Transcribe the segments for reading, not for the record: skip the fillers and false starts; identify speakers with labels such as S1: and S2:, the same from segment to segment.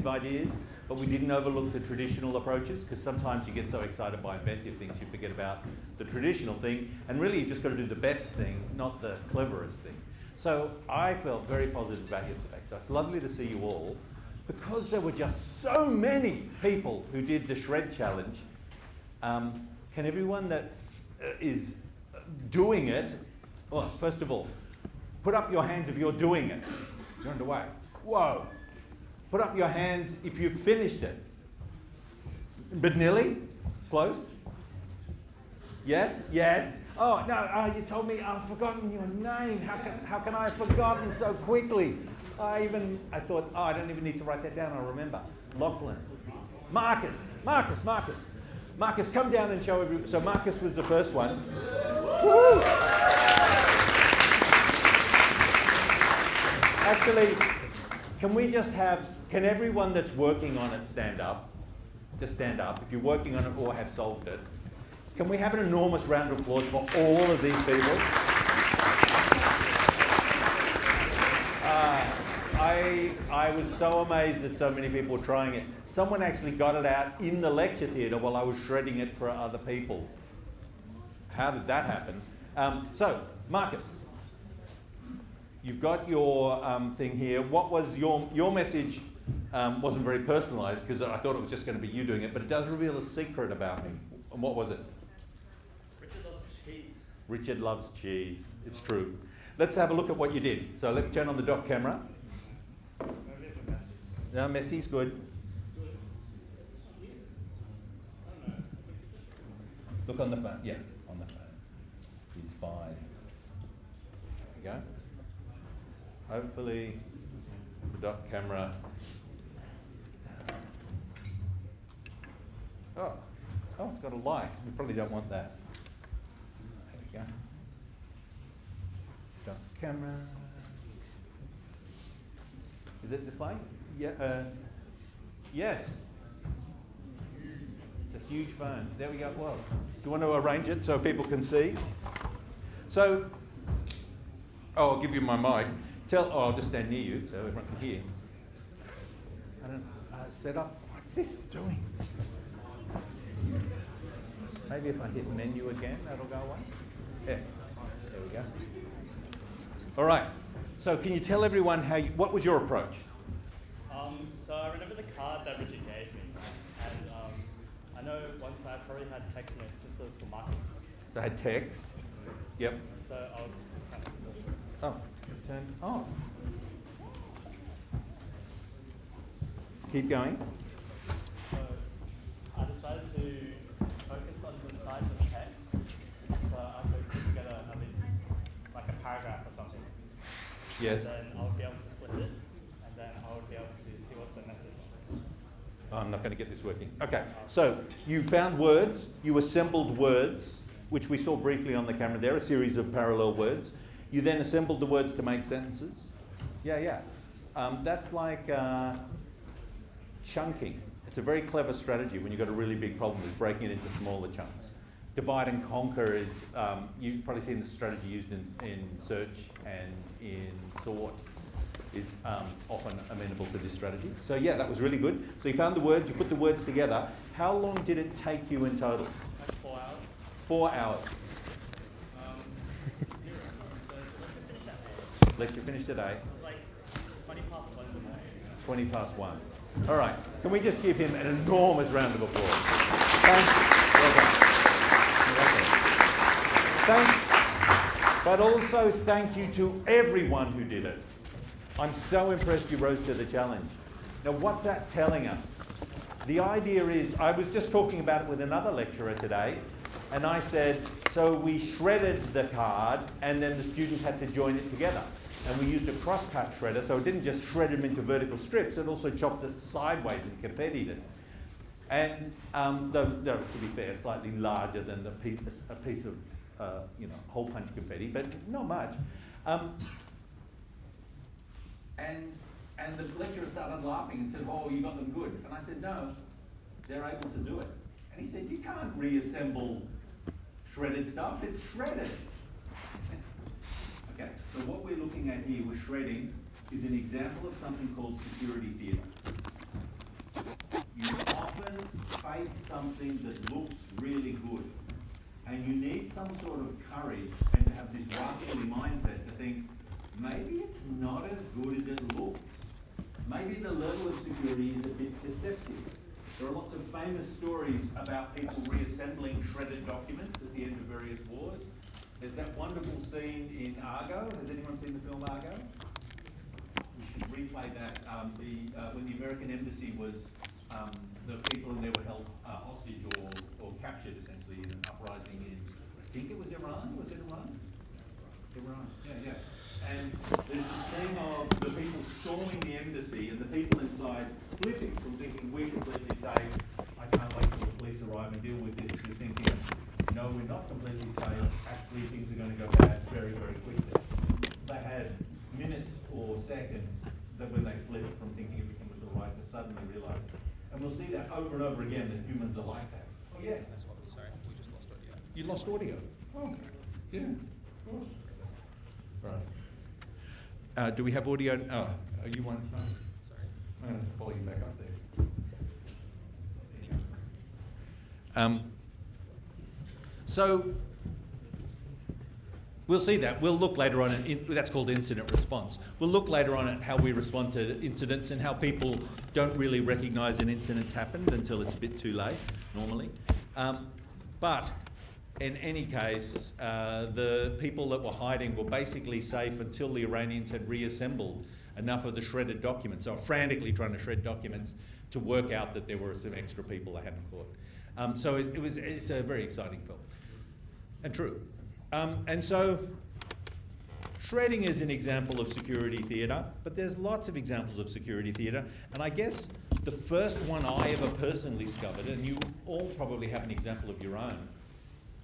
S1: inventive ideas, but we didn't overlook the traditional approaches, because sometimes you get so excited by inventive things you forget about the traditional thing, and really you've just got to do the best thing, not the cleverest thing. So I felt very positive about yesterday. So it's lovely to see you all. Because there were just so many people who did the shred challenge, can everyone that is doing it, well, first of all, put up your hands if you're doing it. You're underway. Whoa. Put up your hands if you've finished it. But nearly? Close? Yes? Yes? Oh, no, you told me I've forgotten your name. How can I have forgotten so quickly? I thought, I don't even need to write that down, I'll remember. Lachlan. Marcus, come down and show everyone. So Marcus was the first one. Woo! Actually, can everyone that's working on it stand up? Just stand up. If you're working on it or have solved it. Can we have an enormous round of applause for all of these people? I was so amazed that so many people were trying it. Someone actually got it out in the lecture theatre while I was shredding it for other people. How did that happen? So, Marcus, you've got your thing here. What was your message? Wasn't very personalised because I thought it was just going to be you doing it, but it does reveal a secret about me. And what was it?
S2: Richard loves cheese.
S1: Richard loves cheese. It's true. Let's have a look at what you did. So let me turn on the dock camera. No, Messi's good. Look on the phone. Yeah, on the phone. He's fine. There we go. Hopefully, the dock camera. Oh, it's got a light. We probably don't want that. There we go. Dock camera. Is it displaying? Yeah. Yes. It's a huge phone. There we go. Well, do you want to arrange it so people can see? So, I'll give you my mic. I'll just stand near you so everyone can hear. Set up. What's this doing? Maybe if I hit menu again, that'll go away. Yeah. There we go. All right. So, can you tell everyone what was your approach?
S2: So I remember the card that Richard gave me, and I know one side probably had text in it since it was for marketing.
S1: So it had text. Yep.
S2: So I was
S1: turned off. Keep going.
S2: So I decided to focus on the sides of text, so I could put together at least like a paragraph or something.
S1: Yes.
S2: And then I'll be able to flip it, and then I'll be able to see what the message was.
S1: Oh, I'm not going to get this working. Okay, so you found words, you assembled words, which we saw briefly on the camera there, a series of parallel words. You then assembled the words to make sentences. Yeah. That's like chunking. It's a very clever strategy when you've got a really big problem, is breaking it into smaller chunks. Divide and conquer is, you've probably seen the strategy used in search and in sort is often amenable to this strategy. So yeah, that was really good. So you found the words, you put the words together. How long did it take you in total?
S2: Like 4 hours.
S1: 4 hours. Lecture finished at 8.
S2: It was like 20 past 1 in the morning.
S1: 20 past 1. All right. Can we just give him an enormous round of applause? Thanks. Well done. Thanks. But also thank you to everyone who did it. I'm so impressed you rose to the challenge. Now, what's that telling us? The idea is, I was just talking about it with another lecturer today, and I said, so we shredded the card, and then the students had to join it together. And we used a crosscut shredder, so it didn't just shred them into vertical strips, it also chopped it sideways and confettied it. And though, to be fair, slightly larger than a piece of hole punch confetti, but not much. And the lecturer started laughing and said, "Oh, you got them good." And I said, "No, they're able to do it." And he said, "You can't reassemble shredded stuff, it's shredded." Okay, so what we're looking at here with shredding is an example of something called security theatre. face something that looks really good. And you need some sort of courage and to have this rascally mindset to think, maybe it's not as good as it looks. Maybe the level of security is a bit deceptive. There are lots of famous stories about people reassembling shredded documents at the end of various wars. There's that wonderful scene in Argo. Has anyone seen the film Argo? We should replay that. When the American embassy was, the people in there were held hostage or captured essentially in an uprising in, I think it was Iran. Was it Iran? Iran, yeah. And there's this thing of the people storming the embassy and the people inside flipping from thinking we're completely safe, I can't wait till the police arrive and deal with this, to thinking, no, we're not completely safe, actually things are going to go bad very, very quickly. They had minutes or seconds that when they flipped from thinking everything was all right to suddenly realise. And we'll see that over and over again, that humans are like that. Oh yeah?
S3: That's what we sorry, we just lost audio.
S1: You lost audio? Oh, yeah, of course. Right. Do we have audio? Oh, you want? No.
S3: Sorry.
S1: I'm going to follow you back up there. So we'll see that. We'll look later on at that's called incident response. We'll look later on at how we respond to incidents and how people don't really recognise an incident's happened until it's a bit too late, normally. But in any case, the people that were hiding were basically safe until the Iranians had reassembled enough of the shredded documents. They were frantically trying to shred documents to work out that there were some extra people they hadn't caught. So it's a very exciting film. And true. And so shredding is an example of security theatre, but there's lots of examples of security theatre. And I guess the first one I ever personally discovered, and you all probably have an example of your own,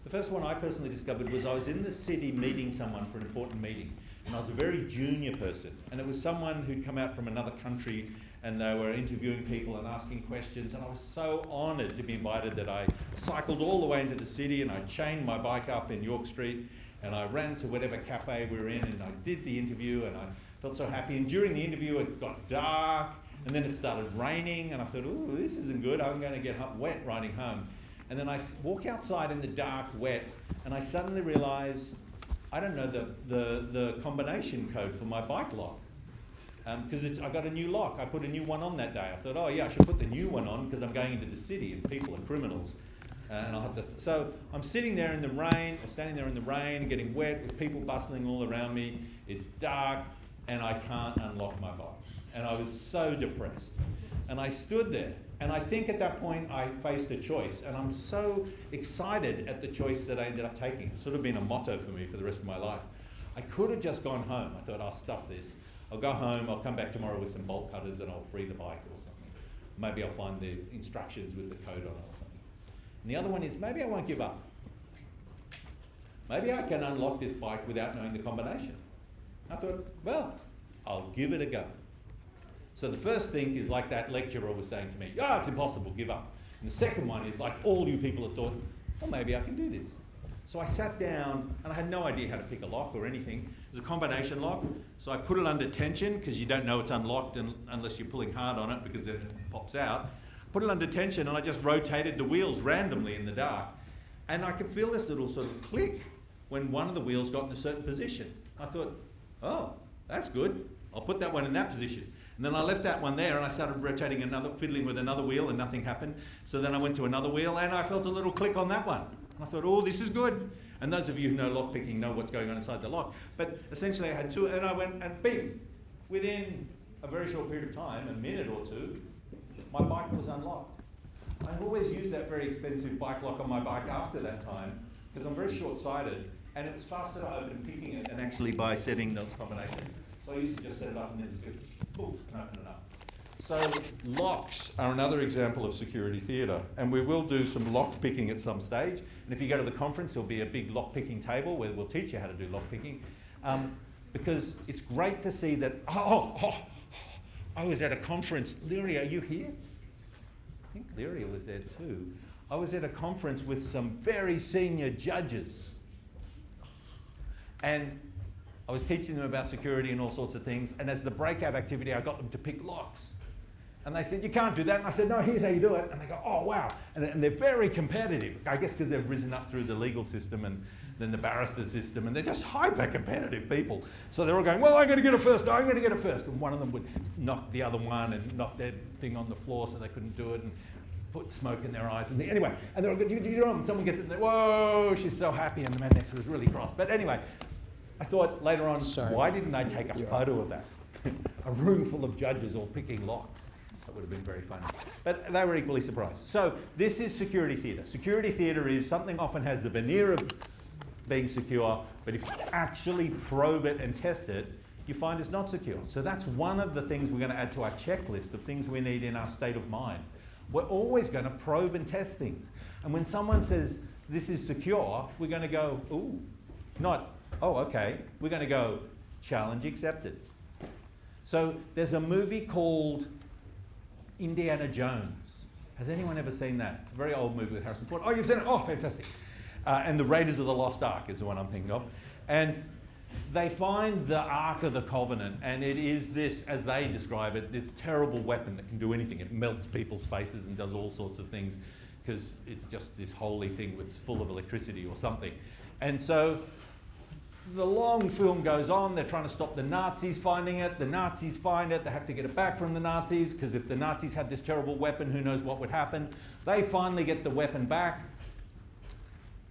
S1: the first one I personally discovered was I was in the city meeting someone for an important meeting. And I was a very junior person. And it was someone who'd come out from another country and they were interviewing people and asking questions. And I was so honoured to be invited that I cycled all the way into the city and I chained my bike up in York Street and I ran to whatever cafe we were in and I did the interview and I felt so happy. And during the interview it got dark and then it started raining and I thought, ooh, this isn't good. I'm going to get wet riding home. And then I walk outside in the dark, wet, and I suddenly realise I don't know the combination code for my bike lock. Because I got a new lock. I put a new one on that day. I thought, oh yeah, I should put the new one on because I'm going into the city and people are criminals. And I'll have to. So I'm sitting there in the rain, or standing there in the rain, getting wet with people bustling all around me. It's dark and I can't unlock my bike. And I was so depressed. And I stood there. And I think at that point I faced a choice. And I'm so excited at the choice that I ended up taking. It's sort of been a motto for me for the rest of my life. I could have just gone home. I thought, I'll stuff this. I'll go home, I'll come back tomorrow with some bolt cutters and I'll free the bike or something. Maybe I'll find the instructions with the code on it or something. And the other one is, maybe I won't give up. Maybe I can unlock this bike without knowing the combination. I thought, well, I'll give it a go. So the first thing is like that lecturer was saying to me, oh, it's impossible, give up. And the second one is like all you people have thought, well, maybe I can do this. So I sat down and I had no idea how to pick a lock or anything. It was a combination lock. So I put it under tension because you don't know it's unlocked unless you're pulling hard on it because it pops out. Put it under tension and I just rotated the wheels randomly in the dark. And I could feel this little sort of click when one of the wheels got in a certain position. I thought, oh, that's good. I'll put that one in that position. And then I left that one there and I started rotating fiddling with another wheel and nothing happened. So then I went to another wheel and I felt a little click on that one. I thought, oh, this is good. And those of you who know lockpicking know what's going on inside the lock. But essentially I had two, and I went and bing, within a very short period of time, a minute or two, my bike was unlocked. I always use that very expensive bike lock on my bike after that time, because I'm very short-sighted, and it was faster to open picking it than actually by setting the combinations. So I used to just set it up and then just go, poof, and open it up. So locks are another example of security theatre, and we will do some lock picking at some stage. And if you go to the conference, there'll be a big lock picking table where we'll teach you how to do lock picking, because it's great to see that. I was at a conference. Leary, are you here? I think Leary was there too. I was at a conference with some very senior judges, and I was teaching them about security and all sorts of things. And as the breakout activity, I got them to pick locks. And they said, you can't do that. And I said, no, here's how you do it. And they go, oh, wow. And they're very competitive, I guess because they've risen up through the legal system and then the barrister system, and they're just hyper-competitive people. So they're all going, well, I'm going to get it first, I'm going to get it first. And one of them would knock the other one and knock their thing on the floor so they couldn't do it and put smoke in their eyes. And anyway, and they're all going, and someone gets it and they're, whoa, she's so happy, and the man next to her is really cross. But anyway, I thought later on, why didn't I take a photo of that? A room full of judges all picking locks. That would have been very funny. But they were equally surprised. So this is security theatre. Security theatre is something often has the veneer of being secure, but if you actually probe it and test it, you find it's not secure. So that's one of the things we're going to add to our checklist of things we need in our state of mind. We're always going to probe and test things. And when someone says, this is secure, we're going to go, ooh, not, oh, okay. We're going to go, challenge accepted. So there's a movie called Indiana Jones. Has anyone ever seen that? It's a very old movie with Harrison Ford. Oh, you've seen it? Oh, fantastic. And the Raiders of the Lost Ark is the one I'm thinking of. And they find the Ark of the Covenant, and it is this, as they describe it, this terrible weapon that can do anything. It melts people's faces and does all sorts of things because it's just this holy thing full of electricity or something. And so the long film goes on. They're trying to stop the Nazis finding it. The Nazis find it. They have to get it back from the Nazis because if the Nazis had this terrible weapon, who knows what would happen. They finally get the weapon back.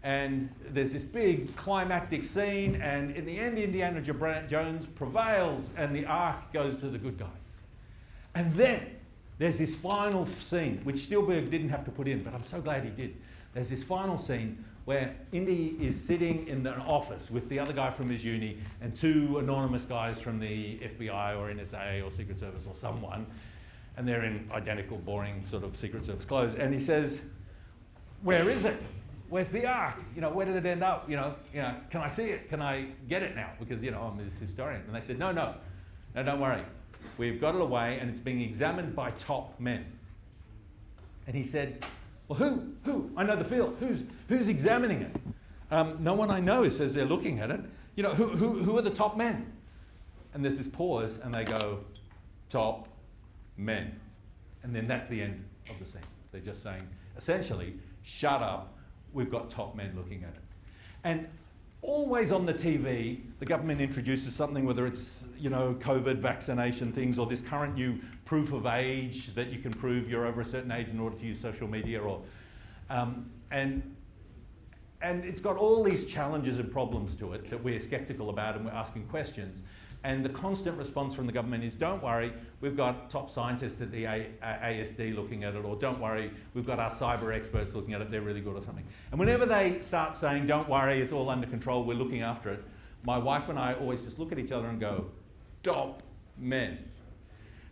S1: And there's this big climactic scene, and in the end, Indiana Jones prevails, and the Ark goes to the good guys. And then there's this final scene, which Spielberg didn't have to put in, but I'm so glad he did. There's this final scene where Indy is sitting in an office with the other guy from his uni and two anonymous guys from the FBI or NSA or Secret Service or someone, and they're in identical, boring sort of Secret Service clothes. And he says, "Where is it? Where's the Ark? You know, where did it end up? You know, can I see it? Can I get it now? Because, you know, I'm this historian." And they said, no, don't worry. We've got it away and it's being examined by top men. And he said, well, who? I know the field. Who's examining it? No one I know says they're looking at it. You know, who are the top men? And there's this pause and they go, top men. And then that's the end of the scene. They're just saying, essentially, shut up. We've got top men looking at it. And always on the TV, the government introduces something, whether it's, you know, COVID vaccination things or this current new proof of age that you can prove you're over a certain age in order to use social media, or, and it's got all these challenges and problems to it that we're skeptical about and we're asking questions. And the constant response from the government is, don't worry, we've got top scientists at the ASD looking at it, or don't worry, we've got our cyber experts looking at it, they're really good or something. And whenever they start saying, don't worry, it's all under control, we're looking after it, my wife and I always just look at each other and go, top men.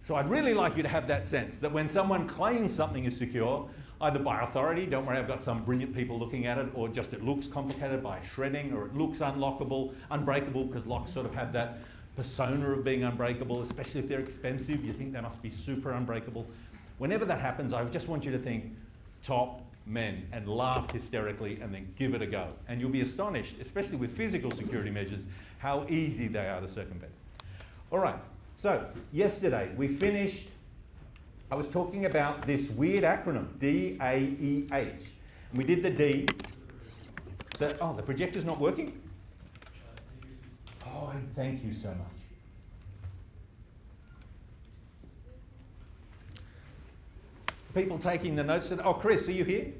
S1: So I'd really like you to have that sense that when someone claims something is secure, either by authority, don't worry, I've got some brilliant people looking at it, or just it looks complicated by shredding, or it looks unlockable, unbreakable, because locks sort of have that persona of being unbreakable, especially if they're expensive. You think they must be super unbreakable. Whenever that happens, I just want you to think top men and laugh hysterically and then give it a go. And you'll be astonished, especially with physical security measures, how easy they are to circumvent. All right, so yesterday we finished, I was talking about this weird acronym, DAEH. And we did the D. The projector's not working? Oh, thank you so much. People taking the notes. Oh, Chris, are you here?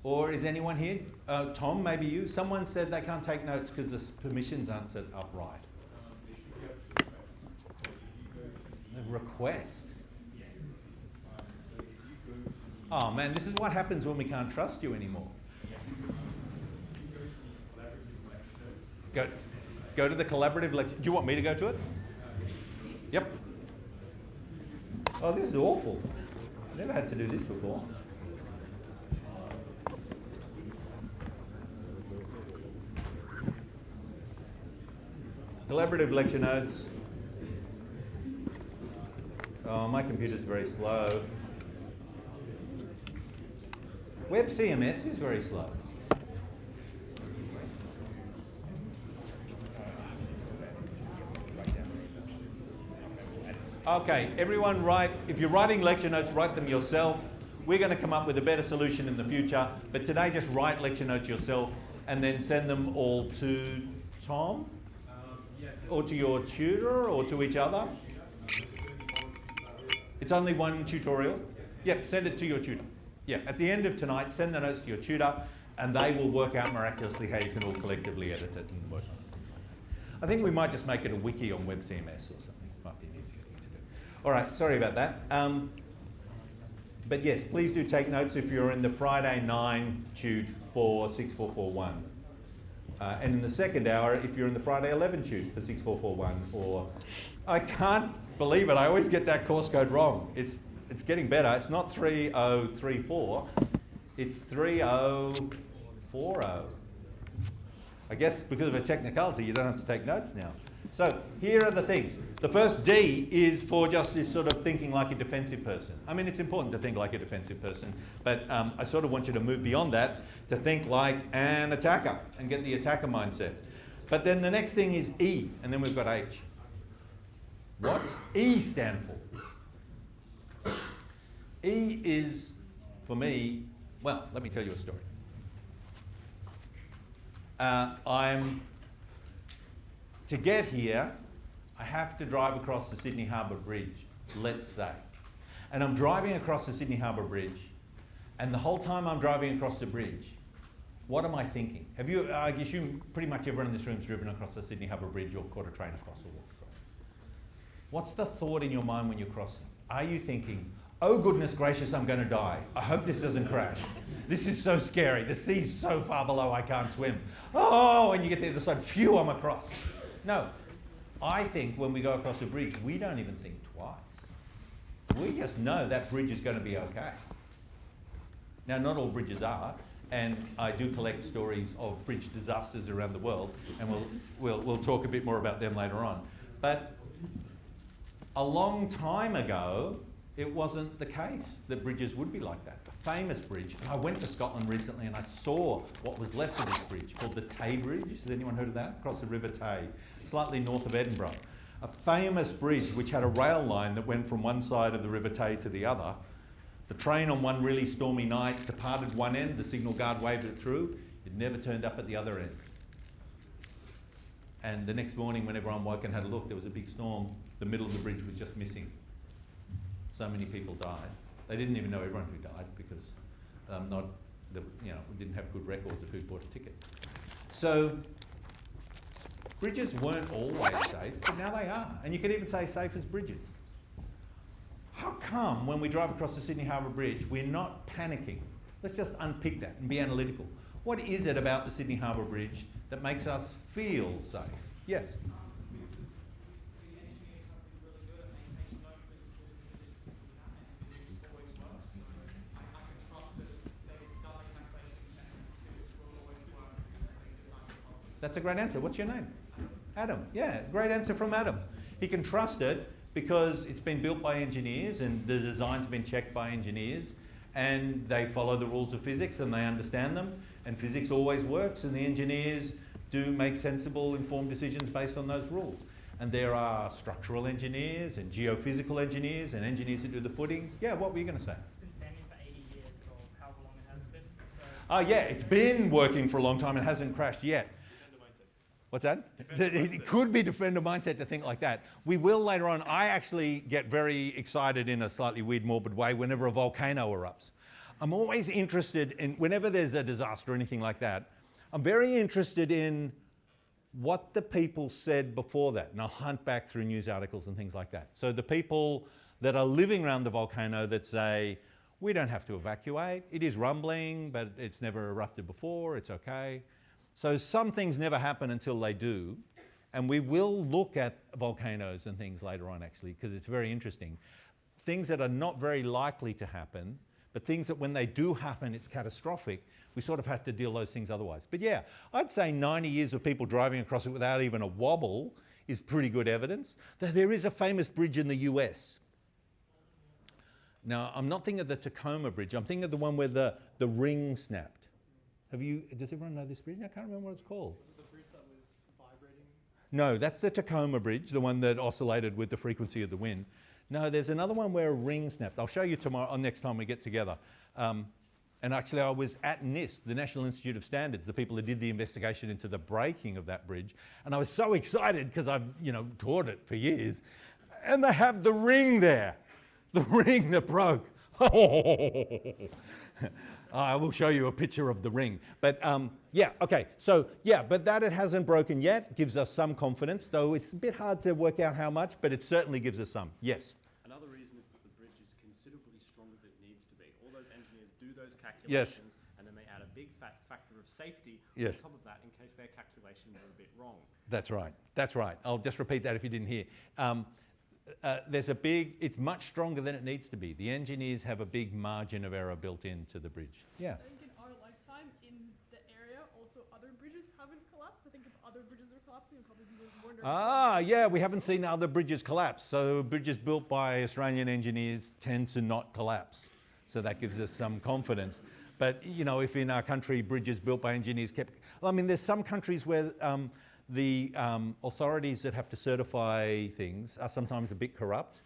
S1: Or is anyone here? Tom, maybe you? Someone said they can't take notes because the permissions aren't set up right. A request? Oh man, this is what happens when we can't trust you anymore. Go to the collaborative lecture. Do you want me to go to it? Yep. Oh, this is awful. I've never had to do this before. Collaborative lecture notes. Oh, my computer's very slow. Web CMS is very slow. Okay, everyone write, if you're writing lecture notes, write them yourself. We're going to come up with a better solution in the future, but today just write lecture notes yourself and then send them all to Tom?
S4: Yes.
S1: Or to your tutor or to each other? It's only one tutorial? Yep, send it to your tutor. Yeah, at the end of tonight, send the notes to your tutor and they will work out miraculously how you can all collectively edit it and work on it, things like that. I think we might just make it a wiki on WebCMS or something. Might be an easier thing to do. All right, sorry about that. But yes, please do take notes if you're in the Friday 9 tute for 6441. And in the second hour, if you're in the Friday 11 tute for 6441, or I can't believe it, I always get that course code wrong. It's getting better. It's not 3034, it's 3040. I guess because of a technicality, you don't have to take notes now. So here are the things. The first D is for just this sort of thinking like a defensive person. I mean, it's important to think like a defensive person, but I sort of want you to move beyond that to think like an attacker and get the attacker mindset. But then the next thing is E, and then we've got H. What's E stand for? E is, for me, well, let me tell you a story. To get here, I have to drive across the Sydney Harbour Bridge, let's say. And I'm driving across the Sydney Harbour Bridge, and the whole time I'm driving across the bridge, what am I thinking? Have you, I assume pretty much everyone in this room's driven across the Sydney Harbour Bridge or caught a train across or walked across. What's the thought in your mind when you're crossing? Are you thinking, oh goodness gracious, I'm going to die. I hope this doesn't crash. This is so scary. The sea's so far below I can't swim. Oh, and you get to the other side, phew, I'm across. No, I think when we go across a bridge, we don't even think twice. We just know that bridge is going to be okay. Now, not all bridges are, and I do collect stories of bridge disasters around the world, and we'll talk a bit more about them later on. But a long time ago, it wasn't the case that bridges would be like that. A famous bridge, and I went to Scotland recently and I saw what was left of this bridge called the Tay Bridge. Has anyone heard of that? Across the River Tay, slightly north of Edinburgh. A famous bridge which had a rail line that went from one side of the River Tay to the other. The train on one really stormy night departed one end, the signal guard waved it through, it never turned up at the other end. And the next morning when everyone woke and had a look, there was a big storm, the middle of the bridge was just missing. So many people died. They didn't even know everyone who died because we didn't have good records of who bought a ticket. So bridges weren't always safe, but now they are. And you could even say safe as bridges. How come when we drive across the Sydney Harbour Bridge, we're not panicking? Let's just unpick that and be analytical. What is it about the Sydney Harbour Bridge that makes us feel safe? Yes? That's a great answer. What's your name? Adam. Yeah, great answer from Adam. He can trust it because it's been built by engineers and the design's been checked by engineers and they follow the rules of physics and they understand them and physics always works and the engineers do make sensible, informed decisions based on those rules. And there are structural engineers and geophysical engineers and engineers that do the footings. Yeah, what were you going to say?
S2: It's been standing for 80 years or however long it has been. So
S1: Oh yeah, it's been working for a long time and hasn't crashed yet. What's that? It could be defender mindset to think like that. We will later on. I actually get very excited in a slightly weird, morbid way whenever a volcano erupts. I'm always interested in, whenever there's a disaster or anything like that, I'm very interested in what the people said before that. And I'll hunt back through news articles and things like that. So the people that are living around the volcano that say, we don't have to evacuate, it is rumbling, but it's never erupted before, it's okay. So some things never happen until they do, and we will look at volcanoes and things later on actually, because it's very interesting. Things that are not very likely to happen, but things that when they do happen, it's catastrophic. We sort of have to deal those things otherwise. But yeah, I'd say 90 years of people driving across it without even a wobble is pretty good evidence. There is a famous bridge in the US. Now, I'm not thinking of the Tacoma Bridge, I'm thinking of the one where the ring snapped. Does everyone know this bridge? I can't remember what it's called.
S4: Was it the bridge that was vibrating?
S1: No, that's the Tacoma Bridge, the one that oscillated with the frequency of the wind. No, there's another one where a ring snapped. I'll show you tomorrow, or next time we get together. And actually, I was at NIST, the National Institute of Standards, the people who did the investigation into the breaking of that bridge. And I was so excited because I've, taught it for years. And they have the ring there, the ring that broke. I will show you a picture of the ring. But yeah, okay. So yeah, but that it hasn't broken yet gives us some confidence, though it's a bit hard to work out how much, but it certainly gives us some. Yes?
S4: Another reason is that the bridge is considerably stronger than it needs to be. All those engineers do those calculations, and then they add a big factor of safety on top of that in case their calculations are a bit wrong.
S1: That's right. That's right. I'll just repeat that if you didn't hear. It's much stronger than it needs to be. The engineers have a big margin of error built into the bridge. Yeah.
S5: I think in our lifetime, in the area, also other bridges haven't collapsed. I think if other bridges are collapsing, we'll probably be more nervous.
S1: Yeah, we haven't seen other bridges collapse. So bridges built by Australian engineers tend to not collapse. So that gives us some confidence. But, if in our country bridges built by engineers there's some countries where the authorities that have to certify things are sometimes a bit corrupt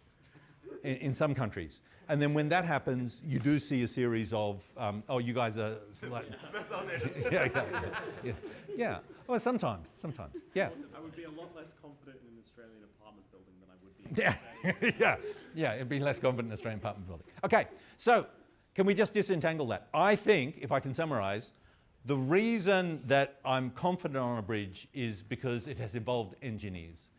S1: in some countries. And then when that happens, you do see a series of, you guys are like... yeah. Well, sometimes, yeah.
S4: I would be a lot less confident in an Australian apartment building than I would be in
S1: Yeah, it'd be less confident in an Australian apartment building. Okay, so can we just disentangle that? I think, if I can summarize, the reason that I'm confident on a bridge is because it has involved engineers.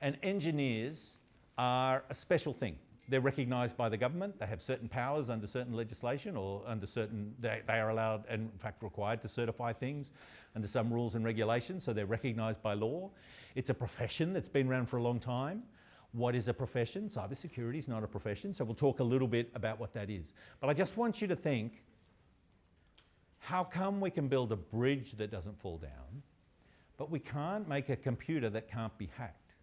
S1: And engineers are a special thing. They're recognised by the government. They have certain powers under certain legislation or under certain, they are allowed and in fact required to certify things under some rules and regulations, so they're recognised by law. It's a profession that's been around for a long time. What is a profession? Cybersecurity is not a profession, so we'll talk a little bit about what that is. But I just want you to think, how come we can build a bridge that doesn't fall down, but we can't make a computer that can't be hacked?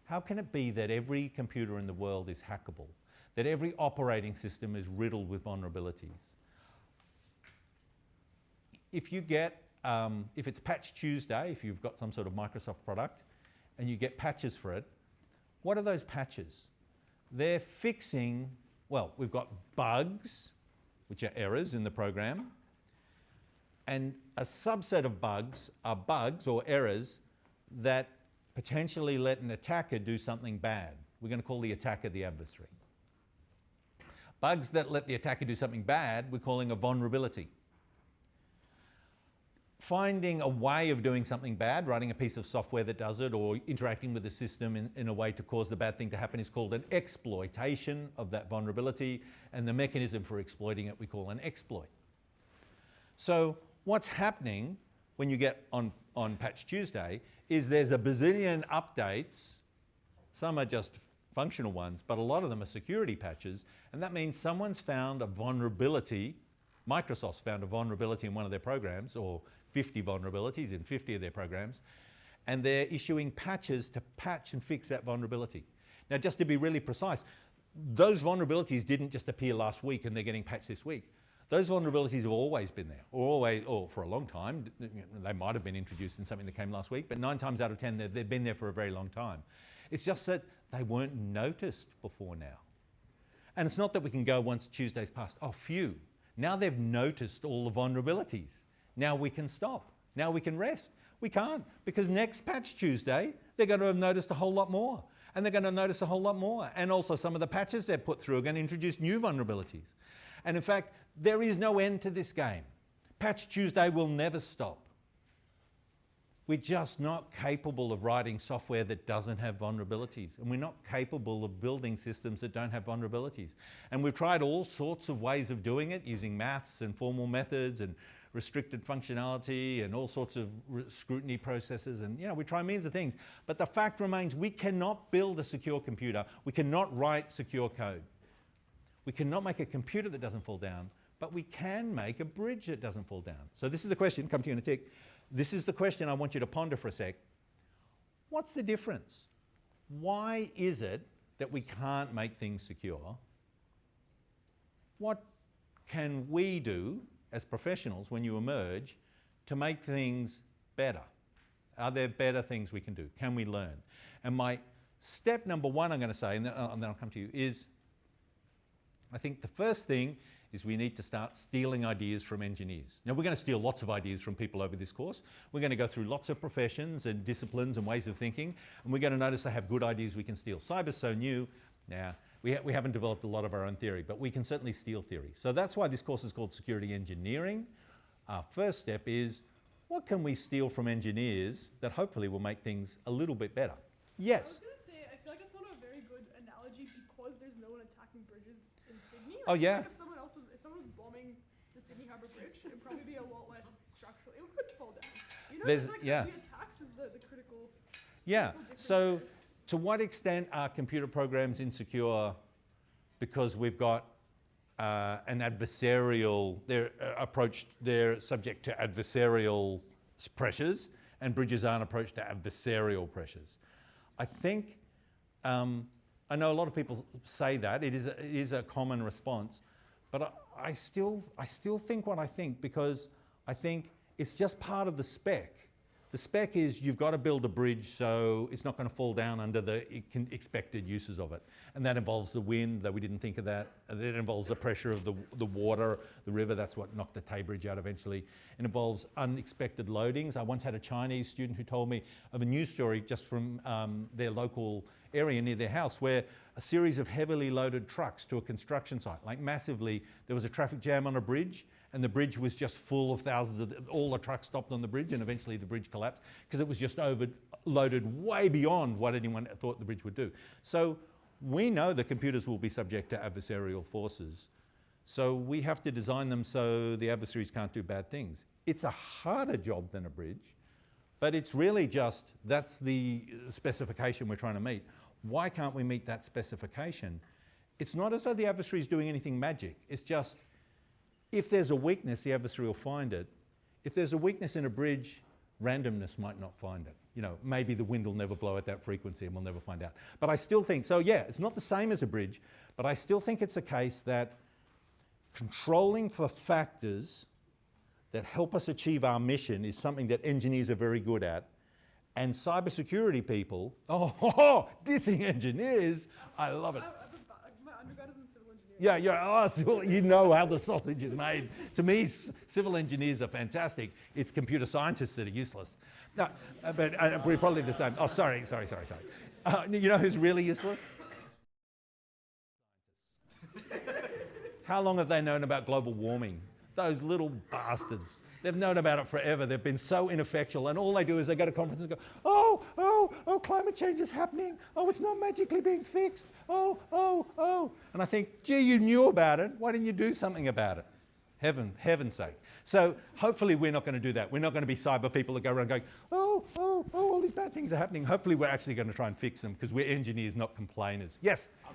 S1: How can it be that every computer in the world is hackable, that every operating system is riddled with vulnerabilities? If you get, if it's Patch Tuesday, if you've got some sort of Microsoft product, and you get patches for it, what are those patches? They're fixing, well, we've got bugs, which are errors in the program, and a subset of bugs are bugs or errors that potentially let an attacker do something bad. We're going to call the attacker the adversary. Bugs that let the attacker do something bad, we're calling a vulnerability. Finding a way of doing something bad, writing a piece of software that does it, or interacting with the system in a way to cause the bad thing to happen is called an exploitation of that vulnerability, and the mechanism for exploiting it we call an exploit. So what's happening when you get on Patch Tuesday is there's a bazillion updates. Some are just functional ones, but a lot of them are security patches, and that means someone's found a vulnerability. Microsoft's found a vulnerability in one of their programs, or 50 vulnerabilities in 50 of their programs, and they're issuing patches to patch and fix that vulnerability. Now, just to be really precise, those vulnerabilities didn't just appear last week and they're getting patched this week. Those vulnerabilities have always been there, or for a long time. They might have been introduced in something that came last week, but 9 times out of 10, they've been there for a very long time. It's just that they weren't noticed before now. And it's not that we can go once Tuesday's passed, oh, phew. Now they've noticed all the vulnerabilities. Now we can stop. Now we can rest. We can't, because next Patch Tuesday, they're going to have noticed a whole lot more. And they're going to notice a whole lot more. And also some of the patches they've put through are going to introduce new vulnerabilities. And in fact, there is no end to this game. Patch Tuesday will never stop. We're just not capable of writing software that doesn't have vulnerabilities. And we're not capable of building systems that don't have vulnerabilities. And we've tried all sorts of ways of doing it, using maths and formal methods and restricted functionality and all sorts of scrutiny processes, and we try means of things. But the fact remains, we cannot build a secure computer. We cannot write secure code. We cannot make a computer that doesn't fall down, but we can make a bridge that doesn't fall down. So this is the question, come to you in a tick. This is the question I want you to ponder for a sec. What's the difference? Why is it that we can't make things secure? What can we do as professionals when you emerge to make things better? Are there better things we can do? Can we learn? And my step number one, I'm going to say, and then I'll come to you, is I think the first thing is we need to start stealing ideas from engineers. Now, we're going to steal lots of ideas from people over this course. We're going to go through lots of professions and disciplines and ways of thinking, and we're going to notice they have good ideas we can steal. Cyber's so new. Now, we haven't developed a lot of our own theory, but we can certainly steal theory. So that's why this course is called Security Engineering. Our first step is, what can we steal from engineers that hopefully will make things a little bit better? Yes?
S5: I was going to say, I feel like it's not a very good analogy because there's no one attacking bridges in Sydney.
S1: Oh, yeah.
S5: Like if someone was bombing the Sydney Harbour Bridge, it'd probably be a lot less structural. It could fall down. You know,
S1: There's-
S5: like
S1: yeah.
S5: the attacks is the critical.
S1: Yeah,
S5: critical difference
S1: so
S5: there.
S1: to what extent are computer programs insecure because we've got an adversarial, they're subject to adversarial pressures, and bridges aren't approached to adversarial pressures? I think, I know a lot of people say that, it is a common response, but I still think what I think, because I think it's just part of the spec. The spec is you've got to build a bridge so it's not going to fall down under the expected uses of it. And that involves the wind, though we didn't think of that. And it involves the pressure of the water, the river. That's what knocked the Tay Bridge out eventually. It involves unexpected loadings. I once had a Chinese student who told me of a news story just from their local area near their house where a series of heavily loaded trucks to a construction site, like massively, there was a traffic jam on a bridge, and the bridge was just full of thousands of, all the trucks stopped on the bridge, and eventually the bridge collapsed because it was just overloaded way beyond what anyone thought the bridge would do. So we know that computers will be subject to adversarial forces. So we have to design them so the adversaries can't do bad things. It's a harder job than a bridge, but it's really just, that's the specification we're trying to meet. Why can't we meet that specification? It's not as though the adversary is doing anything magic. It's just, if there's a weakness, the adversary will find it. If there's a weakness in a bridge, randomness might not find it. You know, maybe the wind will never blow at that frequency and we'll never find out. But I still think, so yeah, it's not the same as a bridge, but I still think it's a case that controlling for factors that help us achieve our mission is something that engineers are very good at. And cybersecurity people, dissing engineers, I love it.
S5: My undergrad is in civil engineering.
S1: Yeah, you know how the sausage is made. To me, civil engineers are fantastic. It's computer scientists that are useless. No, but we're probably the same. Oh, sorry. You know who's really useless? How long have they known about global warming? Those little bastards. They've known about it forever. They've been so ineffectual, and all they do is they go to conferences and go, oh, climate change is happening. Oh, it's not magically being fixed. Oh. And I think, gee, you knew about it. Why didn't you do something about it? Heaven's sake. So hopefully we're not going to do that. We're not going to be cyber people that go around going, all these bad things are happening. Hopefully we're actually going to try and fix them because we're engineers, not complainers. Yes?
S4: I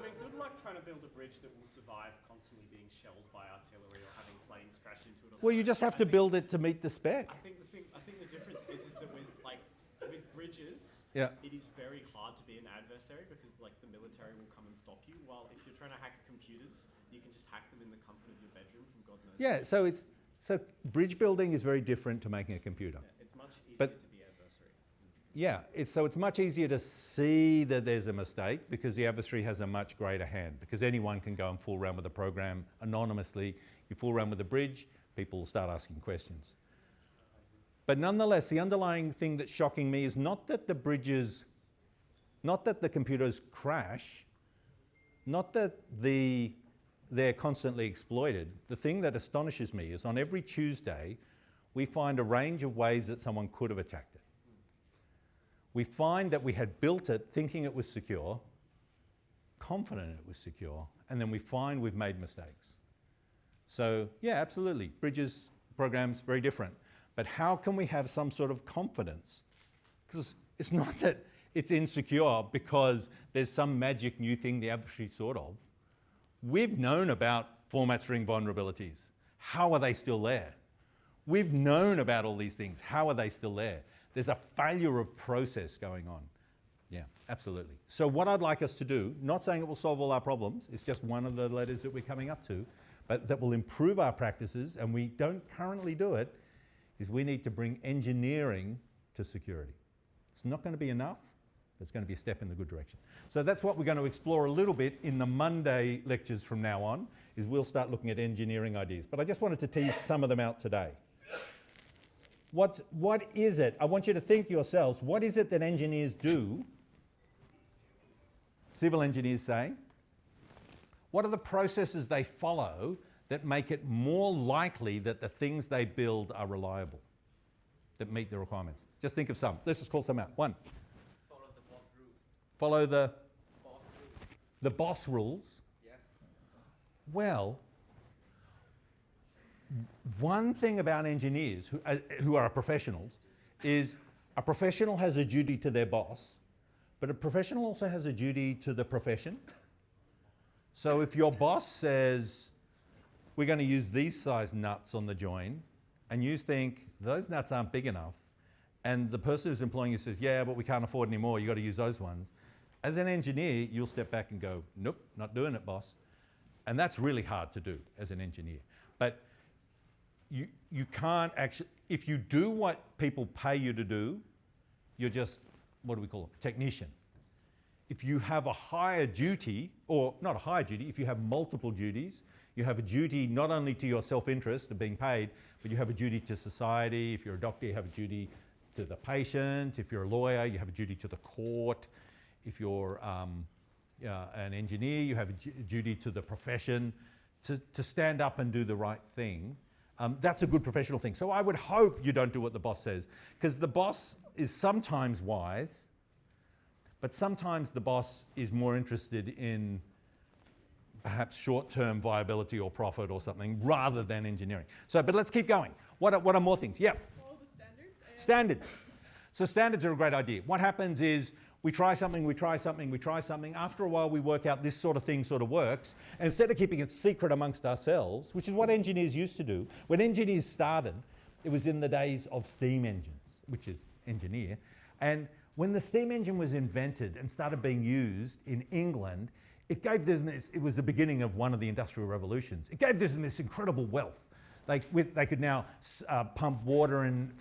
S4: mean, good luck trying to build a bridge that will survive constantly being shelled by artillery or having planes crash into it. Or
S1: Well, you just have to build it to meet the spec.
S4: I think the difference is that with bridges,
S1: Yeah.
S4: it is very hard to be an adversary because the military will come and stop you. While if you're trying to hack computers, you can just hack them in the comfort of your bedroom from God knows.
S1: Yeah, so bridge building is very different to making a computer.
S4: Yeah, it's much easier
S1: But-
S4: to be adversary.
S1: Yeah, it's much easier to see that there's a mistake because the adversary has a much greater hand, because anyone can go and fool around with a program anonymously. You fool around with a bridge, people will start asking questions. But nonetheless, the underlying thing that's shocking me is not that the computers crash, not that they're constantly exploited. The thing that astonishes me is on every Tuesday, we find a range of ways that someone could have attacked it. We find that we had built it thinking it was secure, confident it was secure, and then we find we've made mistakes. So yeah, absolutely, bridges, programs, very different. But how can we have some sort of confidence? Because it's not that it's insecure because there's some magic new thing the adversary thought of. We've known about format string vulnerabilities. How are they still there? We've known about all these things. How are they still there? There's a failure of process going on. Yeah, absolutely. So what I'd like us to do, not saying it will solve all our problems, it's just one of the letters that we're coming up to, but that will improve our practices, and we don't currently do it, is we need to bring engineering to security. It's not going to be enough, but it's going to be a step in the good direction. So that's what we're going to explore a little bit in the Monday lectures from now on, is we'll start looking at engineering ideas. But I just wanted to tease some of them out today. What is it? I want you to think yourselves, what is it that engineers do? Civil engineers say, what are the processes they follow that make it more likely that the things they build are reliable, that meet the requirements? Just think of some. Let's just call some out. One.
S3: Follow the boss rules.
S1: Follow the
S3: Boss rules.
S1: the boss rules.
S3: Yes.
S1: Well, one thing about engineers who are professionals is a professional has a duty to their boss, but a professional also has a duty to the profession. So if your boss says, we're going to use these size nuts on the join, and you think those nuts aren't big enough, and the person who's employing you says, yeah, but we can't afford any more, you've got to use those ones. As an engineer, you'll step back and go, nope, not doing it, boss. And that's really hard to do as an engineer. But you can't actually, if you do what people pay you to do, you're just, what do we call it, a technician. If you have a higher duty, or not a higher duty, if you have multiple duties, you have a duty not only to your self-interest of being paid, but you have a duty to society. If you're a doctor, you have a duty to the patient. If you're a lawyer, you have a duty to the court. If you're an engineer, you have a duty to the profession to stand up and do the right thing. That's a good professional thing. So I would hope you don't do what the boss says, because the boss is sometimes wise, but sometimes the boss is more interested in perhaps short-term viability or profit or something rather than engineering. So, but let's keep going. What are more things? Yeah.
S5: Follow the standards.
S1: Standards. So standards are a great idea. What happens is we try something, we try something, we try something. After a while, we work out this sort of thing sort of works. And instead of keeping it secret amongst ourselves, which is what engineers used to do, when engineers started, it was in the days of steam engines, which is engineer. And when the steam engine was invented and started being used in England, it gave them this, it was the beginning of one of the industrial revolutions. It gave them this incredible wealth. They could now pump water and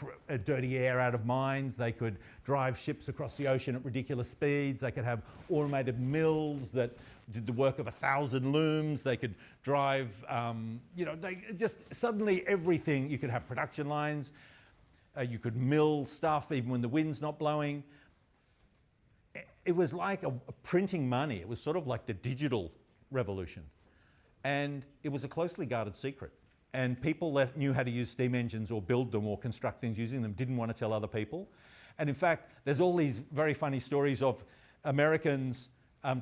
S1: dirty air out of mines. They could drive ships across the ocean at ridiculous speeds. They could have automated mills that did the work of 1,000 looms. They could drive, they just suddenly everything. You could have production lines. You could mill stuff even when the wind's not blowing. It was like a printing money. It was sort of like the digital revolution. And it was a closely guarded secret. And people that knew how to use steam engines or build them or construct things using them didn't want to tell other people. And in fact, there's all these very funny stories of Americans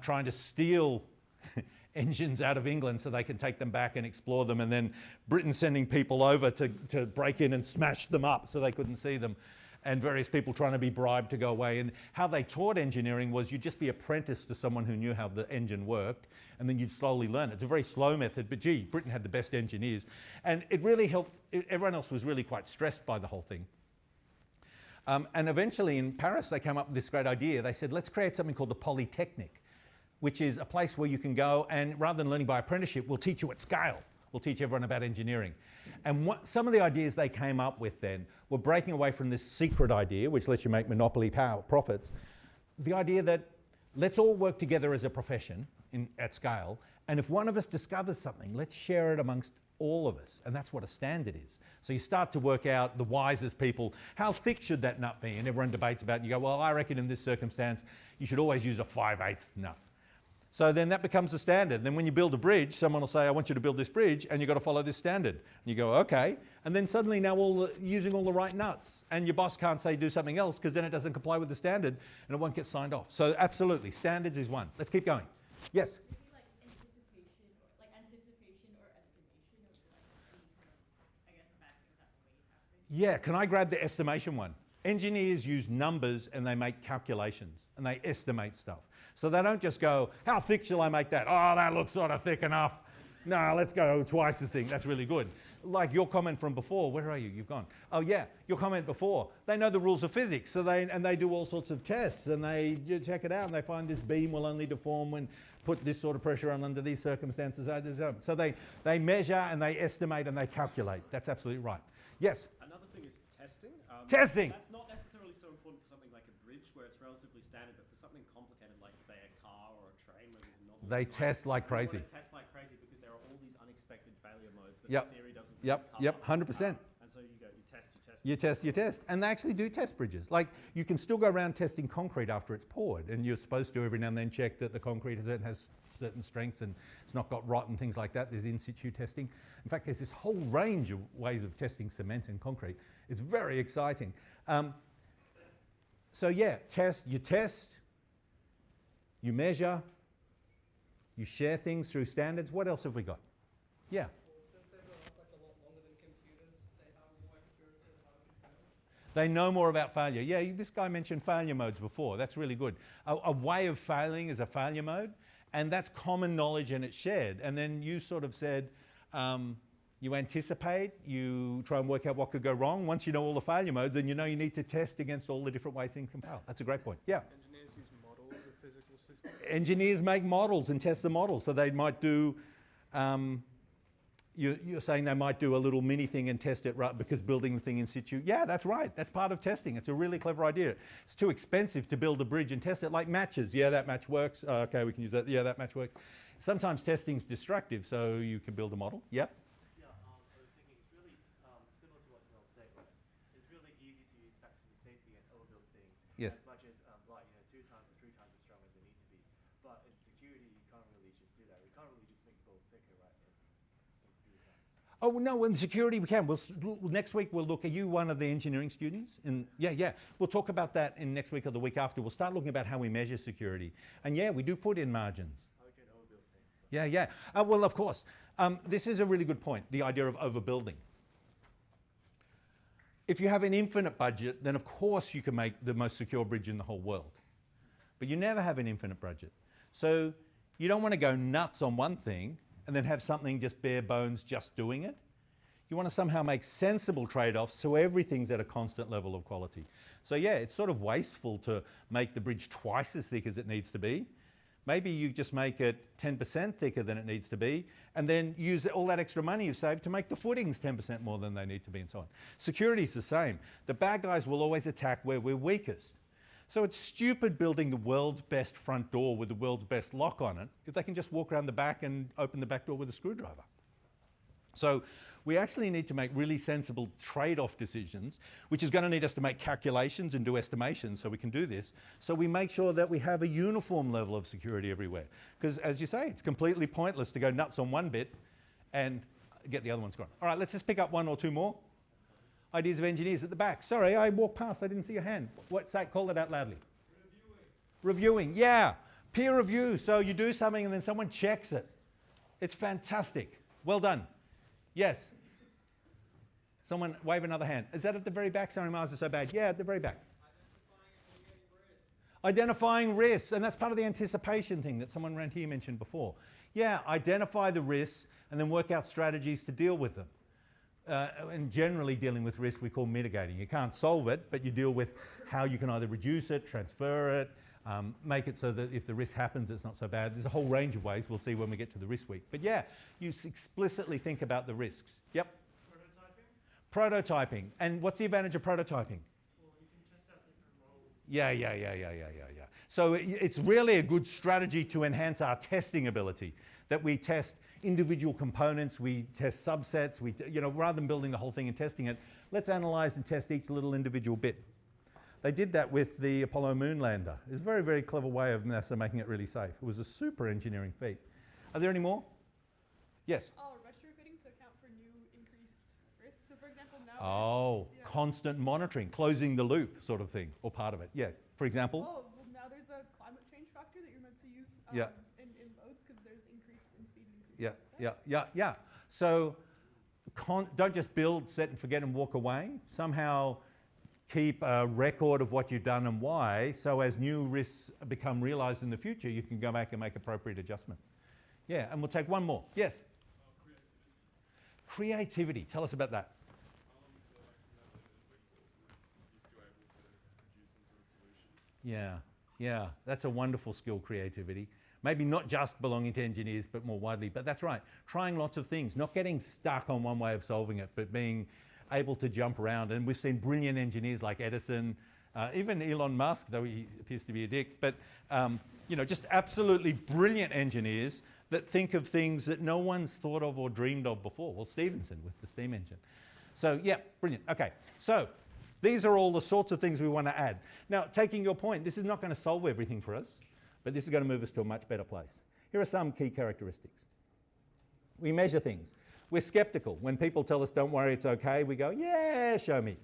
S1: trying to steal engines out of England so they can take them back and explore them, and then Britain sending people over to break in and smash them up so they couldn't see them, and various people trying to be bribed to go away. And how they taught engineering was you'd just be apprenticed to someone who knew how the engine worked, and then you'd slowly learn. It's a very slow method, but gee, Britain had the best engineers. And it really helped. Everyone else was really quite stressed by the whole thing. And eventually in Paris, they came up with this great idea. They said, let's create something called the Polytechnic, which is a place where you can go and rather than learning by apprenticeship, we'll teach you at scale. We'll teach everyone about engineering. And some of the ideas they came up with then were breaking away from this secret idea, which lets you make monopoly profits. The idea that let's all work together as a profession at scale, and if one of us discovers something, let's share it amongst all of us. And that's what a standard is. So you start to work out, the wisest people, how thick should that nut be? And everyone debates about it. And you go, well, I reckon in this circumstance, you should always use a 5/8 nut. So then that becomes a standard. Then when you build a bridge, someone will say, I want you to build this bridge, and you've got to follow this standard. And you go, okay. And then suddenly now using all the right nuts. And your boss can't say do something else because then it doesn't comply with the standard and it won't get signed off. So absolutely, standards is one. Let's keep going. Yes?
S6: Maybe like anticipation or estimation of any kind of, I guess, backing if that's the way you have it.
S1: Yeah, can I grab the estimation one? Engineers use numbers and they make calculations and they estimate stuff. So they don't just go, how thick shall I make that? Oh, that looks sort of thick enough. No, let's go twice as thick. That's really good. Like your comment from before, where are you? You've gone. Oh yeah, your comment before. They know the rules of physics, so they do all sorts of tests and they check it out and they find this beam will only deform when put this sort of pressure on under these circumstances. So they measure and they estimate and they calculate. That's absolutely right. Yes?
S4: Another thing is testing.
S1: Testing.
S4: That's not necessarily so important for something like a bridge where it's relatively standard, but for something
S1: They test like crazy.
S4: They test like crazy because there are all these unexpected failure modes that
S1: Yep.
S4: the theory doesn't
S1: Yep,
S4: cover.
S1: yep, 100%.
S4: And so you go, you test.
S1: You test. And they actually do test bridges. Like, you can still go around testing concrete after it's poured, and you're supposed to every now and then check that the concrete has certain strengths and it's not got rot and things like that. There's in situ testing. In fact, there's this whole range of ways of testing cement and concrete. It's very exciting. So yeah, you test, you measure, you share things through standards. What else have we got? Yeah. They know more about failure. Yeah, this guy mentioned failure modes before. That's really good. A way of failing is a failure mode, and that's common knowledge and it's shared. And then you sort of said, you anticipate, you try and work out what could go wrong. Once you know all the failure modes, then you know you need to test against all the different ways things can fail. That's a great point. Yeah.
S7: Engineers use models of physical systems.
S1: Engineers make models and test the models. So they might do, you're saying they might do a little mini thing and test it right because building the thing in situ. Yeah, that's right. That's part of testing. It's a really clever idea. It's too expensive to build a bridge and test it like matches. Yeah, that match works. Okay, we can use that. Yeah, that match works. Sometimes testing's destructive, so you can build a model. Yep.
S2: Yeah, I was thinking it's really similar to what Mel said, right? It's really easy to use factors of safety and overbuild things.
S1: Yes.
S2: As much as like 2 times or 3 times as strong as they need to be. But in security, you can't really just do that. We can't really just make the bolt thicker, right? In computer science.
S1: Oh, no, in security we can. Next week we'll look, are you one of the engineering students? Yeah. We'll talk about that in next week or the week after. We'll start looking about how we measure security. And yeah, we do put in margins.
S2: How we can overbuild things.
S1: Yeah. Well, of course. This is a really good point, the idea of overbuilding. If you have an infinite budget, then of course you can make the most secure bridge in the whole world. But you never have an infinite budget. So you don't want to go nuts on one thing and then have something just bare bones just doing it. You want to somehow make sensible trade-offs so everything's at a constant level of quality. So yeah, it's sort of wasteful to make the bridge twice as thick as it needs to be. Maybe you just make it 10% thicker than it needs to be, and then use all that extra money you've saved to make the footings 10% more than they need to be, and so on. Security's the same. The bad guys will always attack where we're weakest. So it's stupid building the world's best front door with the world's best lock on it if they can just walk around the back and open the back door with a screwdriver. So we actually need to make really sensible trade-off decisions, which is going to need us to make calculations and do estimations so we can do this. So we make sure that we have a uniform level of security everywhere. Because as you say, it's completely pointless to go nuts on one bit and get the other ones gone. All right, let's just pick up 1 or 2 more. Ideas of engineers at the back. Sorry, I walked past, I didn't see your hand. What's that? Call it out loudly. Reviewing, yeah. Peer review, so you do something and then someone checks it. It's fantastic. Well done. Yes. Someone wave another hand. Is that at the very back? Sorry, my eyes are so bad. Yeah, at the very back. Identifying risks, and that's part of the anticipation thing that someone around here mentioned before. Yeah, identify the risks and then work out strategies to deal with them. And generally dealing with risk we call mitigating. You can't solve it, but you deal with how you can either reduce it, transfer it, make it so that if the risk happens, it's not so bad. There's a whole range of ways we'll see when we get to the risk week. But yeah, you explicitly think about the risks. Yep. Prototyping. And what's the advantage of prototyping?
S7: Well, you can test out different models.
S1: Yeah. So it's really a good strategy to enhance our testing ability, that we test individual components, we test subsets, rather than building the whole thing and testing it, let's analyze and test each little individual bit. They did that with the Apollo moon lander. It's a very, very clever way of NASA making it really safe. It was a super engineering feat. Are there any more? Yes?
S5: Retrofitting to account for new increased risks. So for example, now
S1: constant monitoring, closing the loop sort of thing, or part of it. Yeah, for example?
S5: well, now there's a climate change factor that you're meant to use in modes because there's increase in speed and increase.
S1: Yeah. So don't just build, set and forget and walk away. Somehow keep a record of what you've done and why, so as new risks become realized in the future, you can go back and make appropriate adjustments. Yeah, and we'll take one more. Yes? Creativity. Tell us about that. Yeah, that's a wonderful skill, creativity. Maybe not just belonging to engineers, but more widely. But that's right, trying lots of things, not getting stuck on one way of solving it, but being able to jump around. And we've seen brilliant engineers like Edison Even Elon Musk, though he appears to be a dick, but you know, just absolutely brilliant engineers that think of things that no one's thought of or dreamed of before. Well, Stevenson with the steam engine. So yeah, brilliant. Okay, so these are all the sorts of things we want to add. Now, taking your point, this is not going to solve everything for us, but this is going to move us to a much better place. Here are some key characteristics. We measure things. We're skeptical. When people tell us, don't worry, it's okay, we go, yeah, show me.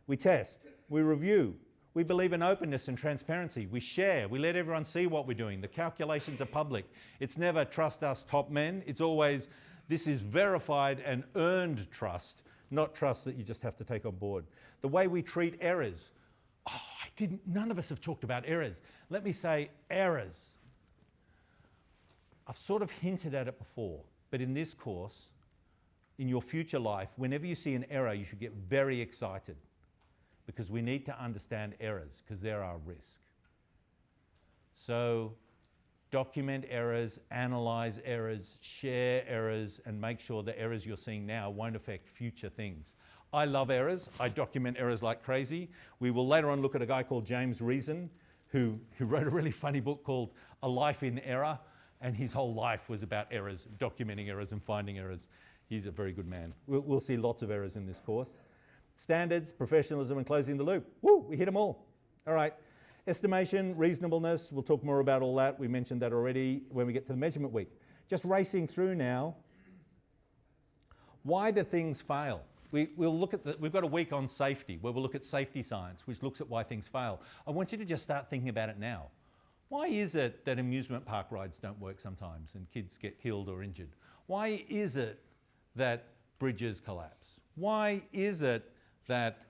S1: We test. We review. We believe in openness and transparency. We share. We let everyone see what we're doing. The calculations are public. It's never trust us top men. It's always, this is verified and earned trust, not trust that you just have to take on board. The way we treat errors. Oh, none of us have talked about errors. Let me say errors. I've sort of hinted at it before, but in this course, in your future life, whenever you see an error, you should get very excited because we need to understand errors because they're our risk. So document errors, analyze errors, share errors, and make sure the errors you're seeing now won't affect future things. I love errors. I document errors like crazy. We will later on look at a guy called James Reason who wrote a really funny book called A Life in Error, and his whole life was about errors, documenting errors and finding errors. He's a very good man. We'll see lots of errors in this course. Standards, professionalism, and closing the loop. Woo, we hit them all. All right. Estimation, reasonableness, we'll talk more about all that. We mentioned that already when we get to the measurement week. Just racing through now. Why do things fail? We'll look at we've got a week on safety where we'll look at safety science, which looks at why things fail. I want you to just start thinking about it now. Why is it that amusement park rides don't work sometimes and kids get killed or injured? Why is it that bridges collapse? Why is it that,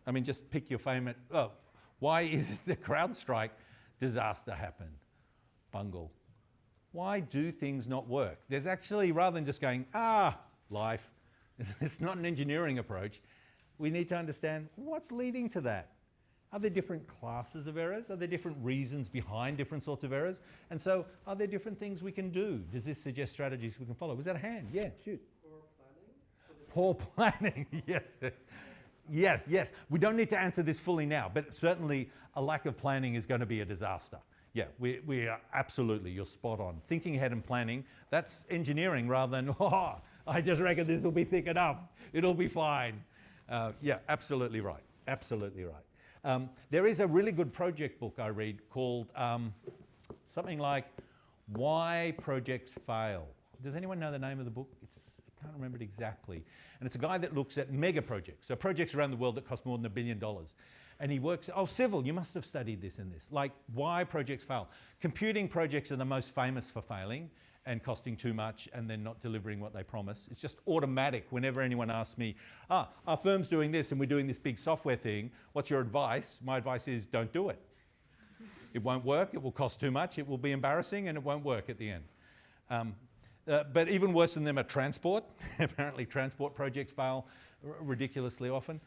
S1: I mean, just pick your famous, why is it the CrowdStrike disaster happened? Bungle. Why do things not work? There's actually, rather than just going, life, it's not an engineering approach. We need to understand what's leading to that. Are there different classes of errors? Are there different reasons behind different sorts of errors? And so, are there different things we can do? Does this suggest strategies we can follow? Was that a hand? Yeah, shoot. Poor planning, yes. Yes. We don't need to answer this fully now, but certainly a lack of planning is going to be a disaster. Yeah, we are absolutely, you're spot on. Thinking ahead and planning, that's engineering rather than, I just reckon this will be thick enough. It'll be fine. Yeah, absolutely right. Absolutely right. There is a really good project book I read called something like Why Projects Fail. Does anyone know the name of the book? I can't remember it exactly. And it's a guy that looks at mega projects, so projects around the world that cost more than $1 billion. And he works, civil, you must have studied this in this, like why projects fail. Computing projects are the most famous for failing and costing too much and then not delivering what they promise. It's just automatic. Whenever anyone asks me, our firm's doing this and we're doing this big software thing, what's your advice? My advice is don't do it. It won't work, it will cost too much, it will be embarrassing, and it won't work at the end. But even worse than them are transport. Apparently transport projects fail ridiculously often.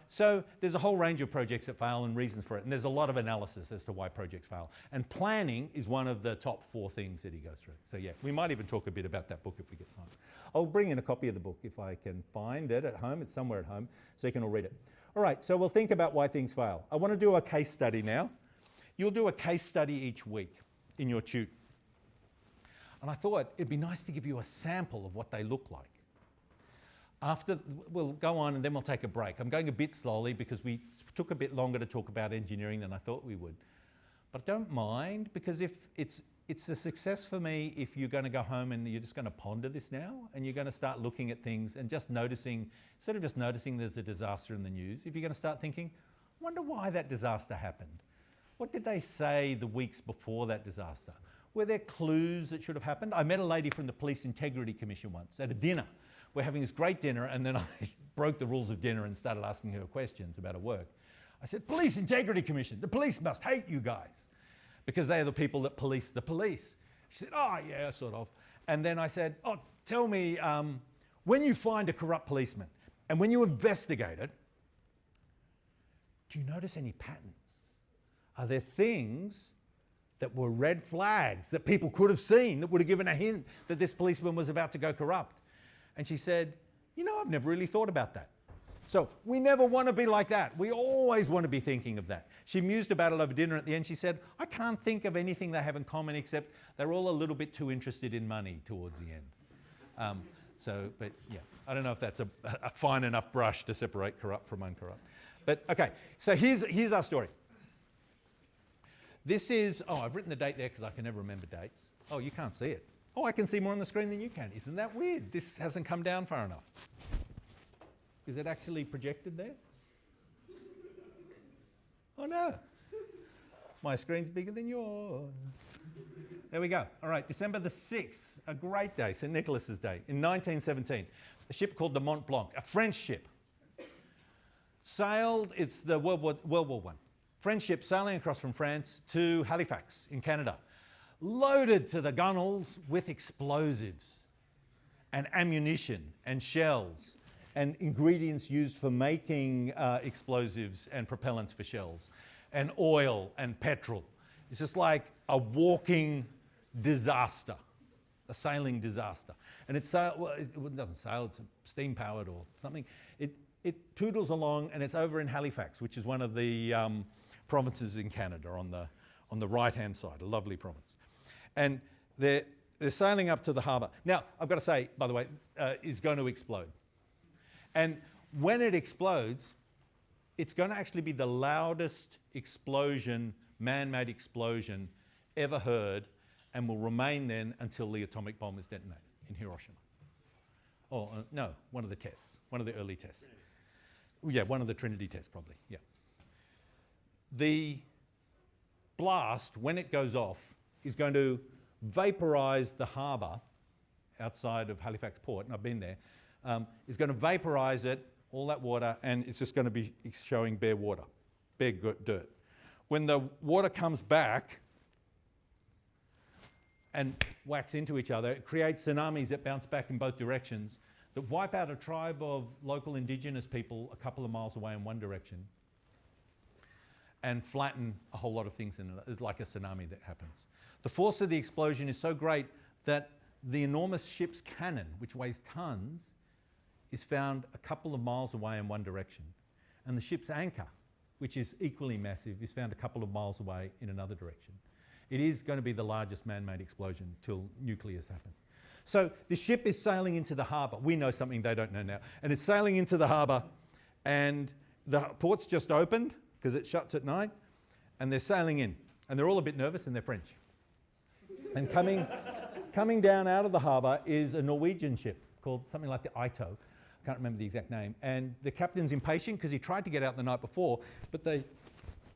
S1: So there's a whole range of projects that fail and reasons for it, and there's a lot of analysis as to why projects fail. And planning is one of the top 4 things that he goes through. So yeah, we might even talk a bit about that book if we get time. I'll bring in a copy of the book if I can find it at home. It's somewhere at home, so you can all read it. All right, so we'll think about why things fail. I want to do a case study now. You'll do a case study each week in your tute. And I thought it'd be nice to give you a sample of what they look like. We'll go on and then we'll take a break. I'm going a bit slowly because we took a bit longer to talk about engineering than I thought we would. But don't mind, because if it's a success for me if you're going to go home and you're just going to ponder this now and you're going to start looking at things and just noticing, instead of just noticing there's a disaster in the news, if you're going to start thinking, I wonder why that disaster happened. What did they say the weeks before that disaster? Were there clues that should have happened? I met a lady from the Police Integrity Commission once at a dinner. We're having this great dinner, and then I broke the rules of dinner and started asking her questions about her work. I said, Police Integrity Commission, the police must hate you guys because they are the people that police the police. She said, yeah, sort of. And then I said, tell me, when you find a corrupt policeman and when you investigate it, do you notice any patterns? Are there things that were red flags that people could have seen that would have given a hint that this policeman was about to go corrupt? And she said, I've never really thought about that. So we never want to be like that. We always want to be thinking of that. She mused about it over dinner at the end. She said, I can't think of anything they have in common except they're all a little bit too interested in money towards the end. But yeah, I don't know if that's a fine enough brush to separate corrupt from uncorrupt. But okay, so here's our story. This is, I've written the date there because I can never remember dates. Oh, you can't see it. Oh, I can see more on the screen than you can. Isn't that weird? This hasn't come down far enough. Is it actually projected there? Oh no. My screen's bigger than yours. There we go. All right, December the 6th, a great day, St. Nicholas's Day, in 1917. A ship called the Mont Blanc, a French ship, sailed, it's the World War I. French ship sailing across from France to Halifax in Canada, loaded to the gunwales with explosives and ammunition and shells and ingredients used for making explosives and propellants for shells, and oil and petrol. It's just like a walking disaster, a sailing disaster. And it doesn't sail, it's steam powered or something. It toodles along and it's over in Halifax, which is one of the provinces in Canada on the right-hand side, a lovely province. And they're sailing up to the harbour. Now, I've got to say, by the way, it's going to explode. And when it explodes, it's going to actually be the loudest explosion, man-made explosion, ever heard, and will remain then until the atomic bomb is detonated in Hiroshima. Oh, no, one of the tests, one of the early tests. Yeah, one of the Trinity tests, probably, yeah. The blast, when it goes off, is going to vaporize the harbour outside of Halifax Port, and I've been there, is going to vaporize it, all that water, and it's just going to be showing bare water, bare dirt. When the water comes back and whacks into each other, it creates tsunamis that bounce back in both directions that wipe out a tribe of local indigenous people a couple of miles away in one direction and flatten a whole lot of things in it. It's like a tsunami that happens. The force of the explosion is so great that the enormous ship's cannon, which weighs tons, is found a couple of miles away in one direction. And the ship's anchor, which is equally massive, is found a couple of miles away in another direction. It is going to be the largest man-made explosion till nuclear's happened. So the ship is sailing into the harbour. We know something they don't know now. And it's sailing into the harbour, and the port's just opened because it shuts at night, and they're sailing in. And they're all a bit nervous, and they're French. And coming down out of the harbour is a Norwegian ship called something like the Ito. I can't remember the exact name. And the captain's impatient because he tried to get out the night before, but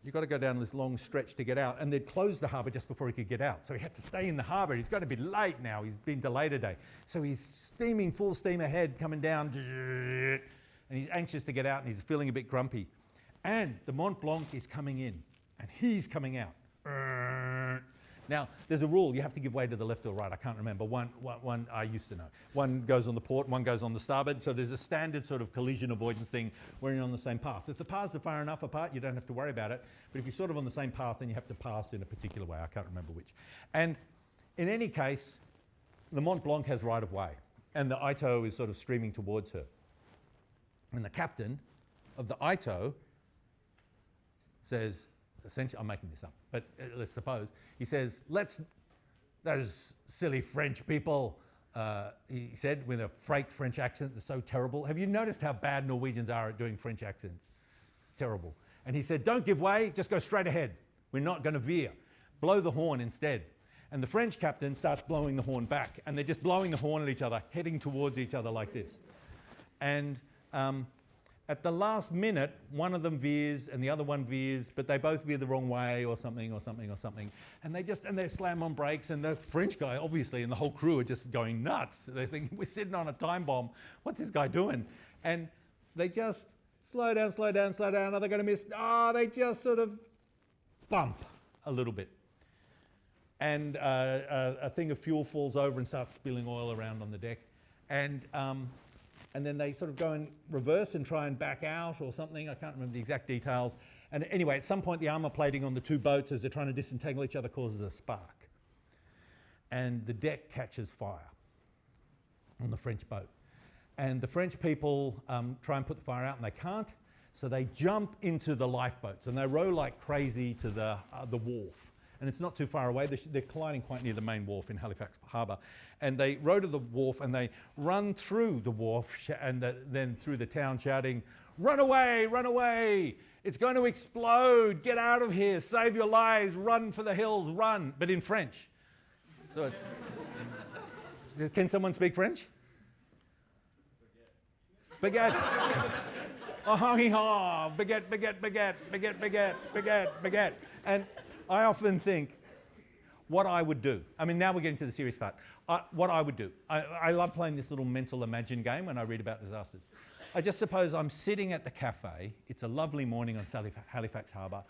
S1: you've got to go down this long stretch to get out, and they'd closed the harbour just before he could get out. So he had to stay in the harbour. He's going to be late now. He's been delayed a day. So he's steaming full steam ahead, coming down, and he's anxious to get out, and he's feeling a bit grumpy. And the Mont Blanc is coming in, and he's coming out. Now, there's a rule. You have to give way to the left or right. I can't remember. One I used to know. One goes on the port, one goes on the starboard. So there's a standard sort of collision avoidance thing where you're on the same path. If the paths are far enough apart, you don't have to worry about it. But if you're sort of on the same path, then you have to pass in a particular way. I can't remember which. And in any case, the Mont Blanc has right of way. And the Ito is sort of streaming towards her. And the captain of the Ito says, essentially, I'm making this up, but let's suppose, he says, those silly French people, he said with a fake French accent, they're so terrible. Have you noticed how bad Norwegians are at doing French accents? It's terrible. And he said, don't give way, just go straight ahead. We're not going to veer. Blow the horn instead. And the French captain starts blowing the horn back, and they're just blowing the horn at each other, heading towards each other like this. And at the last minute, one of them veers and the other one veers, but they both veer the wrong way or something. And they slam on brakes, and the French guy, obviously, and the whole crew are just going nuts. They think, we're sitting on a time bomb. What's this guy doing? And they just slow down. Are they going to miss? They just sort of bump a little bit. And a thing of fuel falls over and starts spilling oil around on the deck. And then they sort of go in reverse and try and back out or something. I can't remember the exact details. And anyway, at some point, the armour plating on the two boats as they're trying to disentangle each other causes a spark. And the deck catches fire on the French boat. And the French people try and put the fire out and they can't. So they jump into the lifeboats and they row like crazy to the wharf. And it's not too far away. They're colliding quite near the main wharf in Halifax Harbour. And they row to the wharf and they run through the wharf and then through the town shouting, "Run away, run away! It's going to explode! Get out of here! Save your lives! Run for the hills! Run!" But in French. So it's... Can someone speak French? Baguette. Oh, yeah, baguette, baguette, baguette, baguette, baguette, baguette, baguette. And I often think what I would do. I mean, now we're getting to the serious part. What I would do. I love playing this little mental imagine game when I read about disasters. I just suppose I'm sitting at the cafe. It's a lovely morning on Halifax Harbour.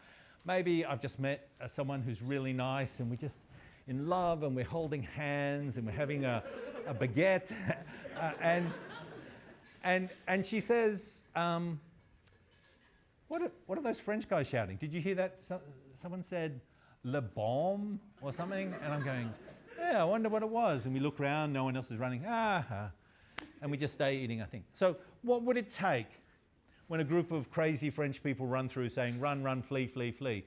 S1: Maybe I've just met someone who's really nice and we're just in love and we're holding hands and we're having a baguette. And she says, what are those French guys shouting? Did you hear that? Someone said, "Le bombe" or something? And I'm going, yeah, I wonder what it was. And we look around, no one else is running. And we just stay eating, I think. So what would it take when a group of crazy French people run through saying, "Run, run, flee, flee, flee"?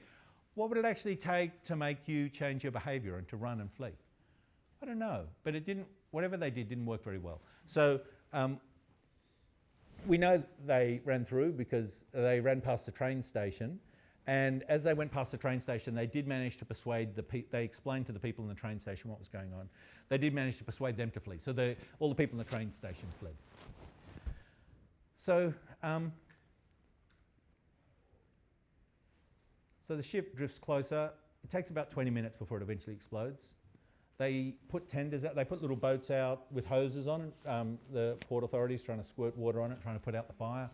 S1: What would it actually take to make you change your behaviour and to run and flee? I don't know, but it didn't, whatever they did didn't work very well. So we know they ran through because they ran past the train station, and as they went past the train station, they did manage to persuade they explained to the people in the train station what was going on. They did manage to persuade them to flee. So all the people in the train station fled. So, so the ship drifts closer. It takes about 20 minutes before it eventually explodes. They put tenders out, they put little boats out with hoses on it, the port authorities trying to squirt water on it, trying to put out the fire.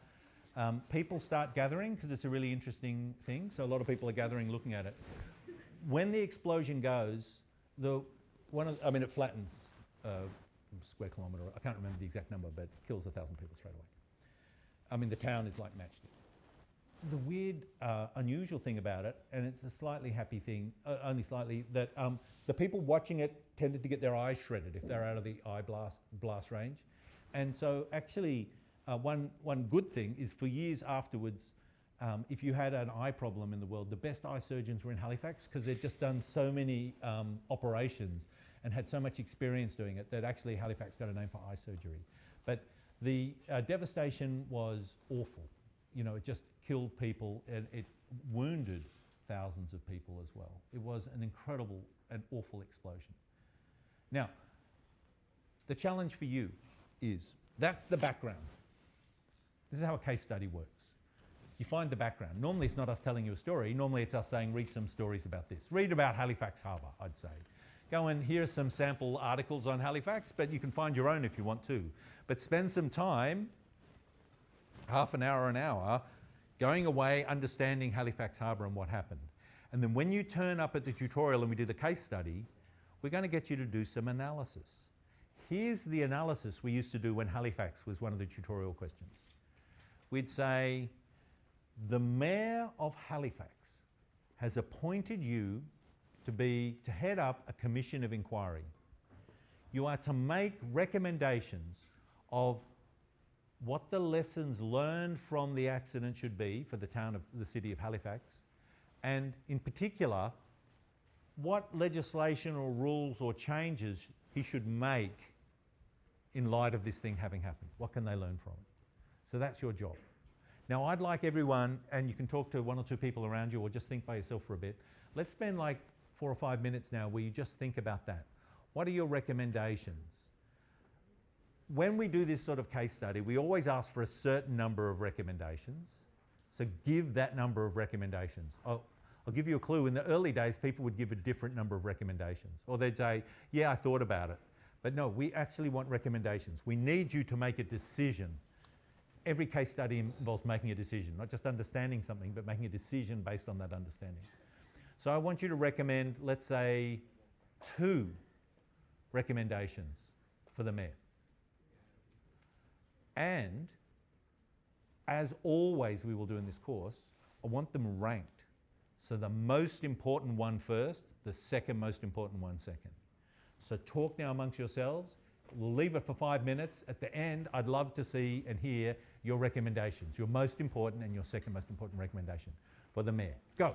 S1: People start gathering because it's a really interesting thing, so a lot of people are gathering looking at it. When the explosion goes, it flattens a square kilometre, I can't remember the exact number, but it kills 1,000 people straight away. I mean, the town is like matched. The weird, unusual thing about it, and it's a slightly happy thing, only slightly, that the people watching it tended to get their eyes shredded if they're out of the eye blast range. And so actually, one good thing is for years afterwards, if you had an eye problem in the world, the best eye surgeons were in Halifax because they'd just done so many operations and had so much experience doing it that actually Halifax got a name for eye surgery. But the devastation was awful. You know, it just killed people and it wounded thousands of people as well. It was an incredible and awful explosion. Now, the challenge for you is, that's the background. This is how a case study works. You find the background. Normally it's not us telling you a story. Normally it's us saying, read some stories about this. Read about Halifax Harbour, I'd say. Go and here's some sample articles on Halifax, but you can find your own if you want to. But spend some time, half an hour, going away, understanding Halifax Harbour and what happened. And then when you turn up at the tutorial and we do the case study, we're going to get you to do some analysis. Here's the analysis we used to do when Halifax was one of the tutorial questions. We'd say, the Mayor of Halifax has appointed you to head up a commission of inquiry. You are to make recommendations of what the lessons learned from the accident should be for the city of Halifax, and in particular, what legislation or rules or changes he should make in light of this thing having happened. What can they learn from it? So that's your job. Now I'd like everyone, and you can talk to one or two people around you or just think by yourself for a bit. Let's spend like 4 or 5 minutes now where you just think about that. What are your recommendations? When we do this sort of case study, we always ask for a certain number of recommendations. So give that number of recommendations. I'll give you a clue. In the early days, people would give a different number of recommendations. Or they'd say, yeah, I thought about it. But no, we actually want recommendations. We need you to make a decision. Every case study involves making a decision, not just understanding something, but making a decision based on that understanding. So I want you to recommend, let's say, 2 recommendations for the mayor. And, as always we will do in this course, I want them ranked. So the most important one first, the second most important one second. So talk now amongst yourselves,
S8: We'll leave it for 5 minutes. At the end, I'd love to see and hear your recommendations, your most important and your second most important recommendation for the Mayor. Go.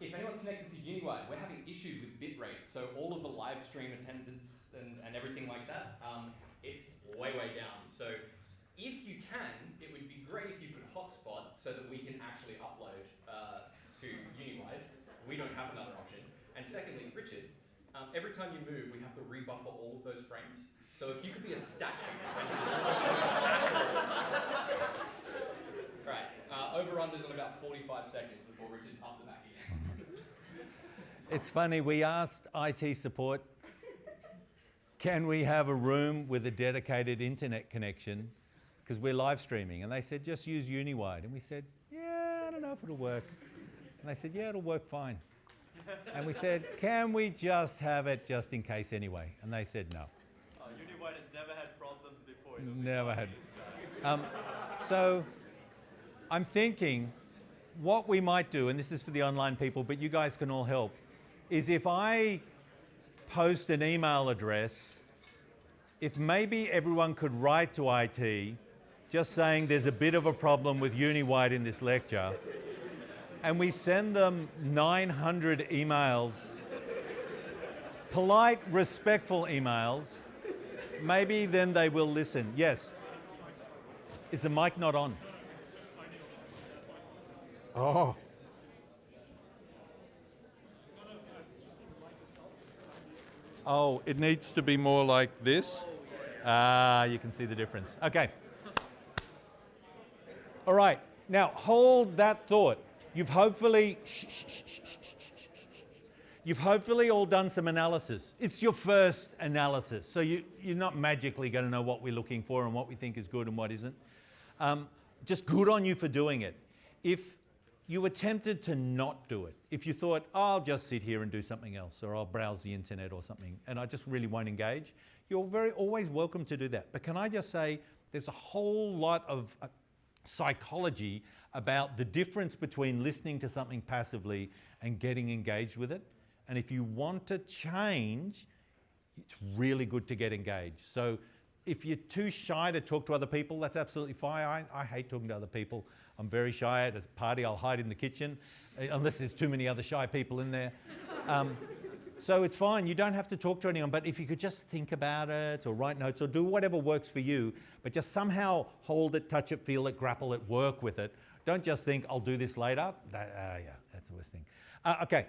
S3: If anyone's connected to UniWide, we're having issues with bitrate, so all of the live stream attendance and everything like that, it's way down. So if you can, it would be great if you could hotspot so that we can actually upload to UniWide. We don't have another option. And secondly, Richard, every time you move, we have to rebuffer all of those frames. So if you could be a statue and just right, over-unders on about 45 seconds before Richard's up the back again.
S8: It's funny, we asked IT support, can we have a room with a dedicated internet connection? Because we're live streaming. And they said, just use UniWide. And we said, yeah, I don't know if it'll work. And they said, yeah, it'll work fine. And we said, can we just have it just in case anyway? And they said no.
S2: UniWide has never had problems before.
S8: Never had. So I'm thinking what we might do, and this is for the online people, but you guys can all help, is if I post an email address, if maybe everyone could write to IT just saying there's a bit of a problem with UniWide in this lecture, and we send them 900 emails, polite, respectful emails, maybe then they will listen. Yes? Is the mic not on? Oh. Oh, it needs to be more like this? Ah, you can see the difference. Okay. All right. Now, hold that thought. You've hopefully all done some analysis. It's your first analysis, so you're not magically going to know what we're looking for and what we think is good and what isn't. Just good on you for doing it. If you attempted to not do it, if you thought, oh, I'll just sit here and do something else, or I'll browse the internet or something, and I just really won't engage, you're always welcome to do that. But can I just say, there's a whole lot of psychology about the difference between listening to something passively and getting engaged with it. And if you want to change, it's really good to get engaged. So if you're too shy to talk to other people, that's absolutely fine. I hate talking to other people. I'm very shy. At a party, I'll hide in the kitchen, unless there's too many other shy people in there. So it's fine. You don't have to talk to anyone. But if you could just think about it or write notes or do whatever works for you, but just somehow hold it, touch it, feel it, grapple it, work with it. Don't just think, I'll do this later. Yeah, that's the worst thing. Okay.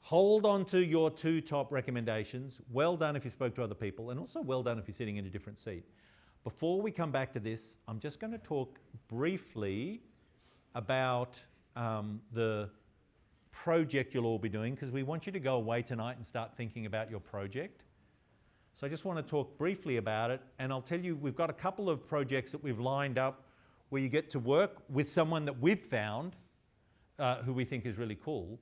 S8: Hold on to your 2 top recommendations. Well done if you spoke to other people, and also well done if you're sitting in a different seat. Before we come back to this, I'm just going to talk briefly about the project you'll all be doing, because we want you to go away tonight and start thinking about your project. So I just want to talk briefly about it, and I'll tell you, we've got a couple of projects that we've lined up where you get to work with someone that we've found who we think is really cool.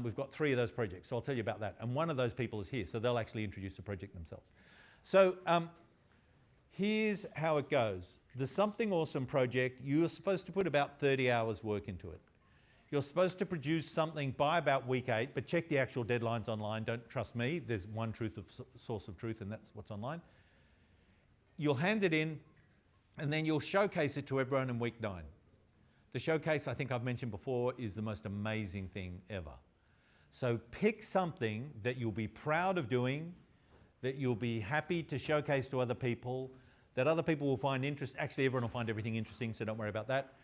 S8: We've got 3 of those projects, so I'll tell you about that. And one of those people is here, so they'll actually introduce the project themselves. So here's how it goes. The Something Awesome project, you're supposed to put about 30 hours work into it. You're supposed to produce something by about week 8, but check the actual deadlines online. Don't trust me. There's one source of truth, and that's what's online. You'll hand it in, and then you'll showcase it to everyone in week 9. The showcase, I think I've mentioned before, is the most amazing thing ever. So pick something that you'll be proud of doing, that you'll be happy to showcase to other people, that other people will find interest. Actually, everyone will find everything interesting, so don't worry about that.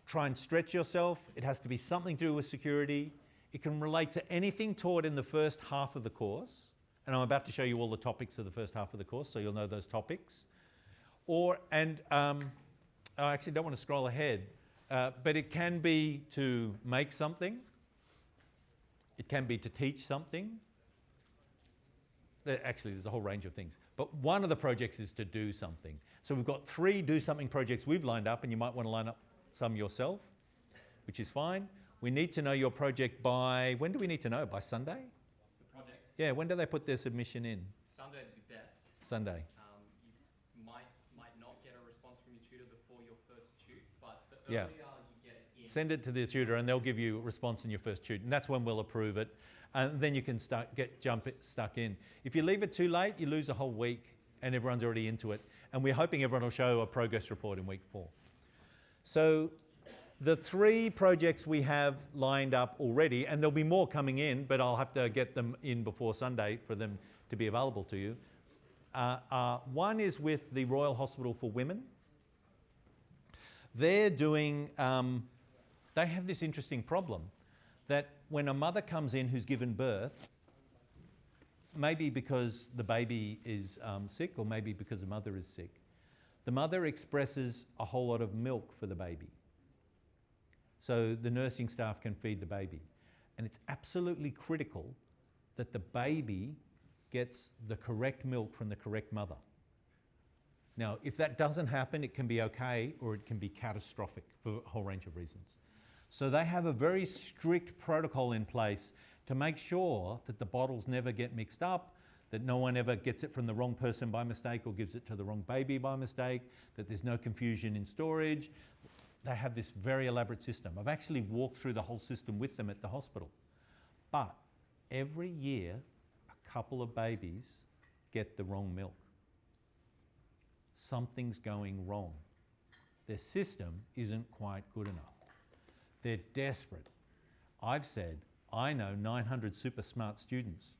S8: Try and stretch yourself. It has to be something to do with security. It can relate to anything taught in the first half of the course. And I'm about to show you all the topics of the first half of the course, so you'll know those topics. I actually don't want to scroll ahead, but it can be to make something. It can be to teach something. Actually, there's a whole range of things. But one of the projects is to do something. So we've got 3 do something projects we've lined up, and you might want to line up some yourself, which is fine. We need to know your project by, when do we need to know? By Sunday?
S3: The project?
S8: Yeah, when do they put their submission in?
S3: Sunday would be best.
S8: Sunday.
S3: You might not get a response from your tutor before your first tute, but the earlier you get it in.
S8: Send it to the tutor and they'll give you a response in your first tute, and that's when we'll approve it. And then you can jump stuck in. If you leave it too late, you lose a whole week and everyone's already into it. And we're hoping everyone will show a progress report in week 4. So the 3 projects we have lined up already, and there'll be more coming in, but I'll have to get them in before Sunday for them to be available to you. One is with the Royal Hospital for Women. They're doing, they have this interesting problem that when a mother comes in who's given birth, maybe because the baby is sick or maybe because the mother is sick, the mother expresses a whole lot of milk for the baby. So the nursing staff can feed the baby. And it's absolutely critical that the baby gets the correct milk from the correct mother. Now, if that doesn't happen, it can be okay or it can be catastrophic for a whole range of reasons. So they have a very strict protocol in place to make sure that the bottles never get mixed up, that no one ever gets it from the wrong person by mistake or gives it to the wrong baby by mistake, that there's no confusion in storage. they have this very elaborate system. I've actually walked through the whole system with them at the hospital. But every year, a couple of babies get the wrong milk. Something's going wrong. Their system isn't quite good enough. They're desperate. I've said, I know 900 super smart students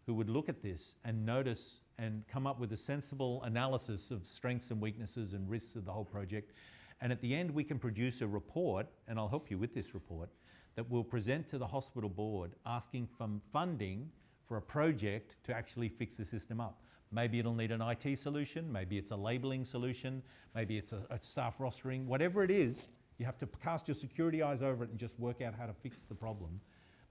S8: who would look at this and notice and come up with a sensible analysis of strengths and weaknesses and risks of the whole project. And at the end, we can produce a report, and I'll help you with this report, that we'll present to the hospital board asking for funding for a project to actually fix the system up. Maybe it'll need an IT solution, maybe it's a labeling solution, maybe it's a staff rostering, whatever it is, you have to cast your security eyes over it and just work out how to fix the problem.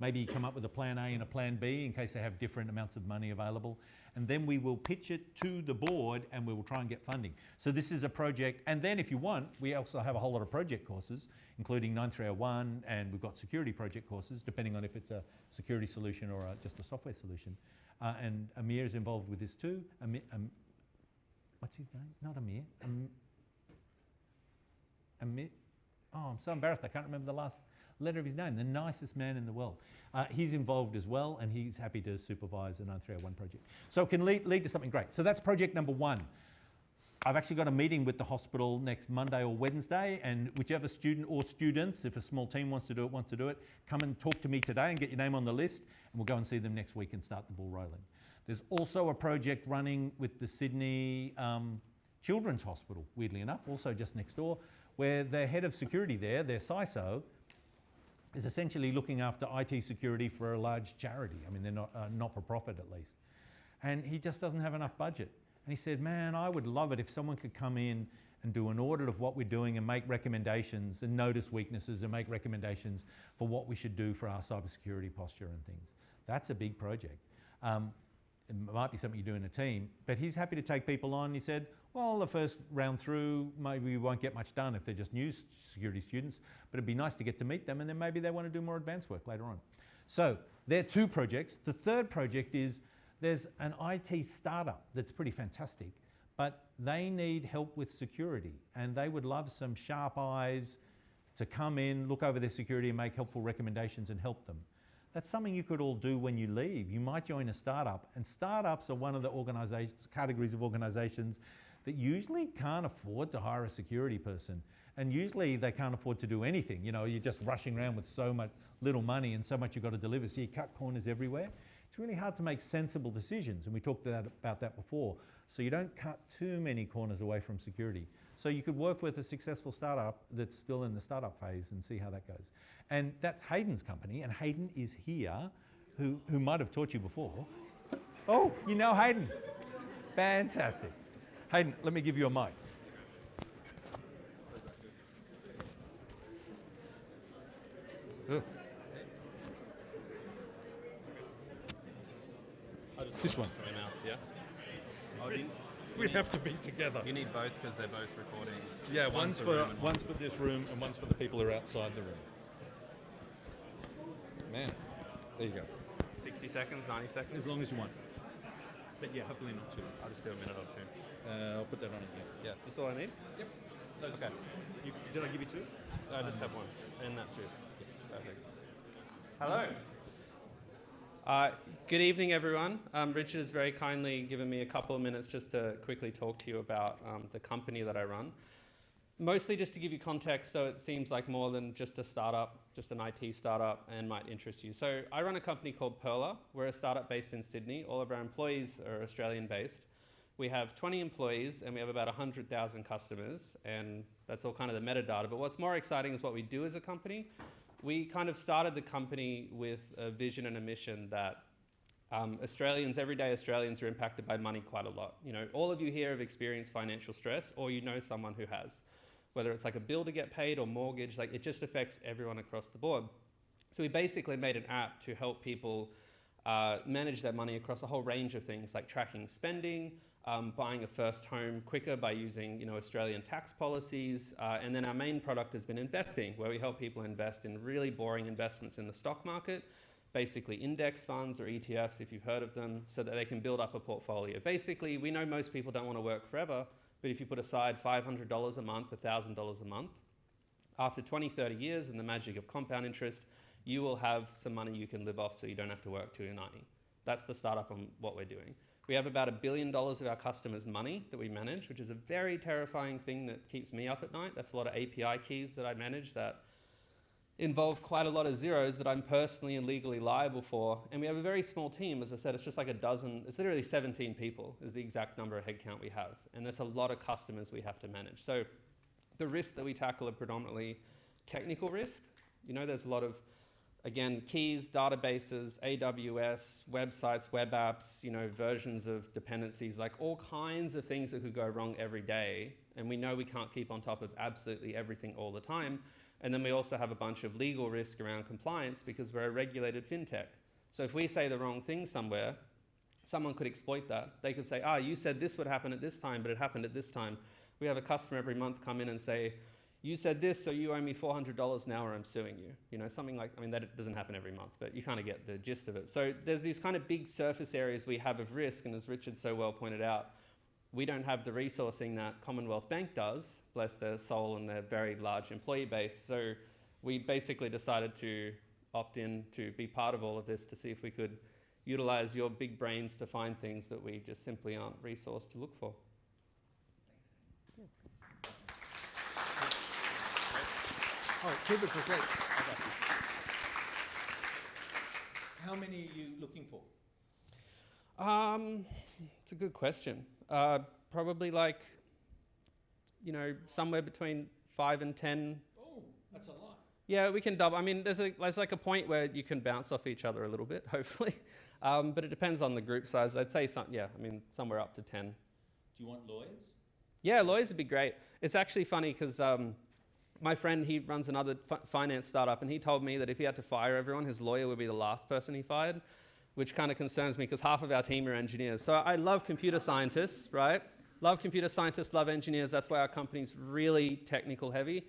S8: Maybe you come up with a plan A and a plan B in case they have different amounts of money available. And then we will pitch it to the board and we will try and get funding. So this is a project. And then if you want, we also have a whole lot of project courses, including 9301, and we've got security project courses, depending on if it's a security solution or just a software solution. And Amir is involved with this too. What's his name? Not Amir. Amir. Oh, I'm so embarrassed. I can't remember the last letter of his name. The nicest man in the world. He's involved as well, and he's happy to supervise a 9301 project. So it can lead to something great. So that's project number one. I've actually got a meeting with the hospital next Monday or Wednesday, and whichever student or students, if a small team wants to do it, come and talk to me today and get your name on the list, and we'll go and see them next week and start the ball rolling. There's also a project running with the Sydney Children's Hospital, weirdly enough, also just next door, where their head of security there, their CISO, is essentially looking after IT security for a large charity. I mean, they're not for profit at least. And he just doesn't have enough budget. And he said, man, I would love it if someone could come in and do an audit of what we're doing and make recommendations and notice weaknesses and make recommendations for what we should do for our cybersecurity posture and things. That's a big project. It might be something you do in a team, but he's happy to take people on. He said, well, the first round through, maybe we won't get much done if they're just new security students, but it'd be nice to get to meet them, and then maybe they want to do more advanced work later on. So there are two projects. The third project is there's an IT startup that's pretty fantastic, but they need help with security, and they would love some sharp eyes to come in, look over their security and make helpful recommendations and help them. That's something you could all do when you leave. You might join a startup, and startups are one of the categories of organizations that usually can't afford to hire a security person. And usually they can't afford to do anything. You know, you're just rushing around with so much little money and so much you've got to deliver. So you cut corners everywhere. It's really hard to make sensible decisions. And we talked about that before. So you don't cut too many corners away from security. So you could work with a successful startup that's still in the startup phase and see how that goes. And that's Hayden's company. And Hayden is here, who might have taught you before. Oh, you know Hayden. Fantastic. Hayden, let me give you a mic. Oh. This one.
S4: Yeah.
S8: We have to be together.
S4: You need both because they're both recording.
S8: Yeah, one's for this room and one's for the people who are outside the room. Man, there you go.
S4: 60 seconds, 90 seconds?
S8: As long as you want. But yeah, hopefully not too.
S4: I'll just do a minute or two.
S8: I'll put that on again.
S4: Yeah, that's all I need?
S8: Yep. Those
S4: Okay.
S8: Did I give you two?
S4: I just have one. And that too. Perfect. Hello. Good evening, everyone. Richard has very kindly given me a couple of minutes just to quickly talk to you about the company that I run. Mostly just to give you context, so it seems like more than just a startup, just an IT startup, and might interest you. So I run a company called Perla. We're a startup based in Sydney. All of our employees are Australian-based. We have 20 employees, and we have about 100,000 customers, and that's all kind of the metadata. But what's more exciting is what we do as a company. We kind of started the company with a vision and a mission that everyday Australians are impacted by money quite a lot. You know, all of you here have experienced financial stress, or you know someone who has. Whether it's like a bill to get paid or mortgage, like it just affects everyone across the board. So we basically made an app to help people manage their money across a whole range of things, like tracking spending, buying a first home quicker by using Australian tax policies, and then our main product has been investing, where we help people invest in really boring investments in the stock market, basically index funds or ETFs if you've heard of them, so that they can build up a portfolio. Basically, we know most people don't want to work forever, but if you put aside $500 a month, $1,000 a month, after 20, 30 years and the magic of compound interest, you will have some money you can live off so you don't have to work till you're 90. That's the startup on what we're doing. We have about $1 billion of our customers' money that we manage, which is a very terrifying thing that keeps me up at night. That's a lot of API keys that I manage that involve quite a lot of zeros that I'm personally and legally liable for. And we have a very small team. As I said, it's just like a dozen, it's literally 17 people is the exact number of headcount we have. And there's a lot of customers we have to manage. So the risks that we tackle are predominantly technical risk. You know, there's a lot of, again, keys, databases, AWS, websites, web apps, you know, versions of dependencies, like all kinds of things that could go wrong every day. And we know we can't keep on top of absolutely everything all the time. And then we also have a bunch of legal risk around compliance because we're a regulated fintech. So if we say the wrong thing somewhere, someone could exploit that. They could say, you said this would happen at this time, but it happened at this time. We have a customer every month come in and say, you said this, so you owe me $400 now or I'm suing you. You know, something like, I mean, that doesn't happen every month, but you kind of get the gist of it. So there's these kind of big surface areas we have of risk, and as Richard so well pointed out, we don't have the resourcing that Commonwealth Bank does, bless their soul and their very large employee base. So we basically decided to opt in to be part of all of this to see if we could utilize your big brains to find things that we just simply aren't resourced to look for.
S8: Oh, keep it for free. Okay. How many are you looking for?
S4: It's a good question. Probably like, you know, somewhere between 5 and 10.
S8: Oh, that's a lot.
S4: Yeah, we can double. I mean, there's like a point where you can bounce off each other a little bit, hopefully. But it depends on the group size. I'd say somewhere up to 10.
S8: Do you want lawyers?
S4: Yeah, lawyers would be great. It's actually funny because my friend, he runs another finance startup, and he told me that if he had to fire everyone, his lawyer would be the last person he fired, which kind of concerns me because half of our team are engineers. So I love computer scientists, right? Love computer scientists, love engineers. That's why our company's really technical heavy.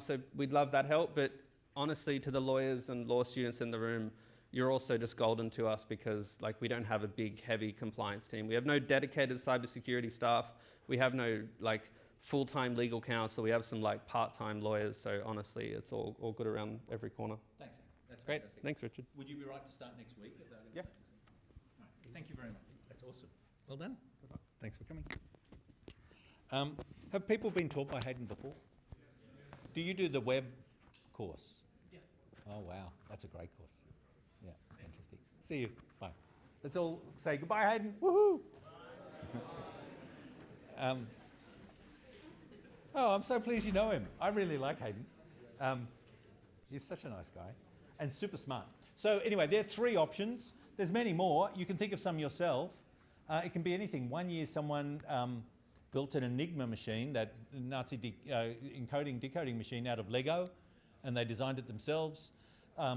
S4: So we'd love that help. But honestly, to the lawyers and law students in the room, you're also just golden to us because like we don't have a big, heavy compliance team. We have no dedicated cybersecurity staff. We have no like full-time legal counsel. We have some like part-time lawyers. So honestly, it's all good around every corner.
S8: Thanks, Andy. That's
S4: Great.
S8: fantastic.
S4: Thanks, Richard.
S8: Would you be right to start next week?
S4: Yeah.
S8: Right. Thank you very much. That's awesome. Well done. Thanks for coming. Have people been taught by Hayden before? Do you do the web course?
S2: Yeah.
S8: Oh, wow. That's a great course. Yeah, fantastic. See you. Bye. Let's all say goodbye, Hayden. Woohoo! Oh, I'm so pleased you know him. I really like Hayden. He's such a nice guy and super smart. So anyway, there are 3 options. There's many more. You can think of some yourself. It can be anything. One year someone built an Enigma machine, that Nazi encoding, decoding machine out of Lego, and they designed it themselves.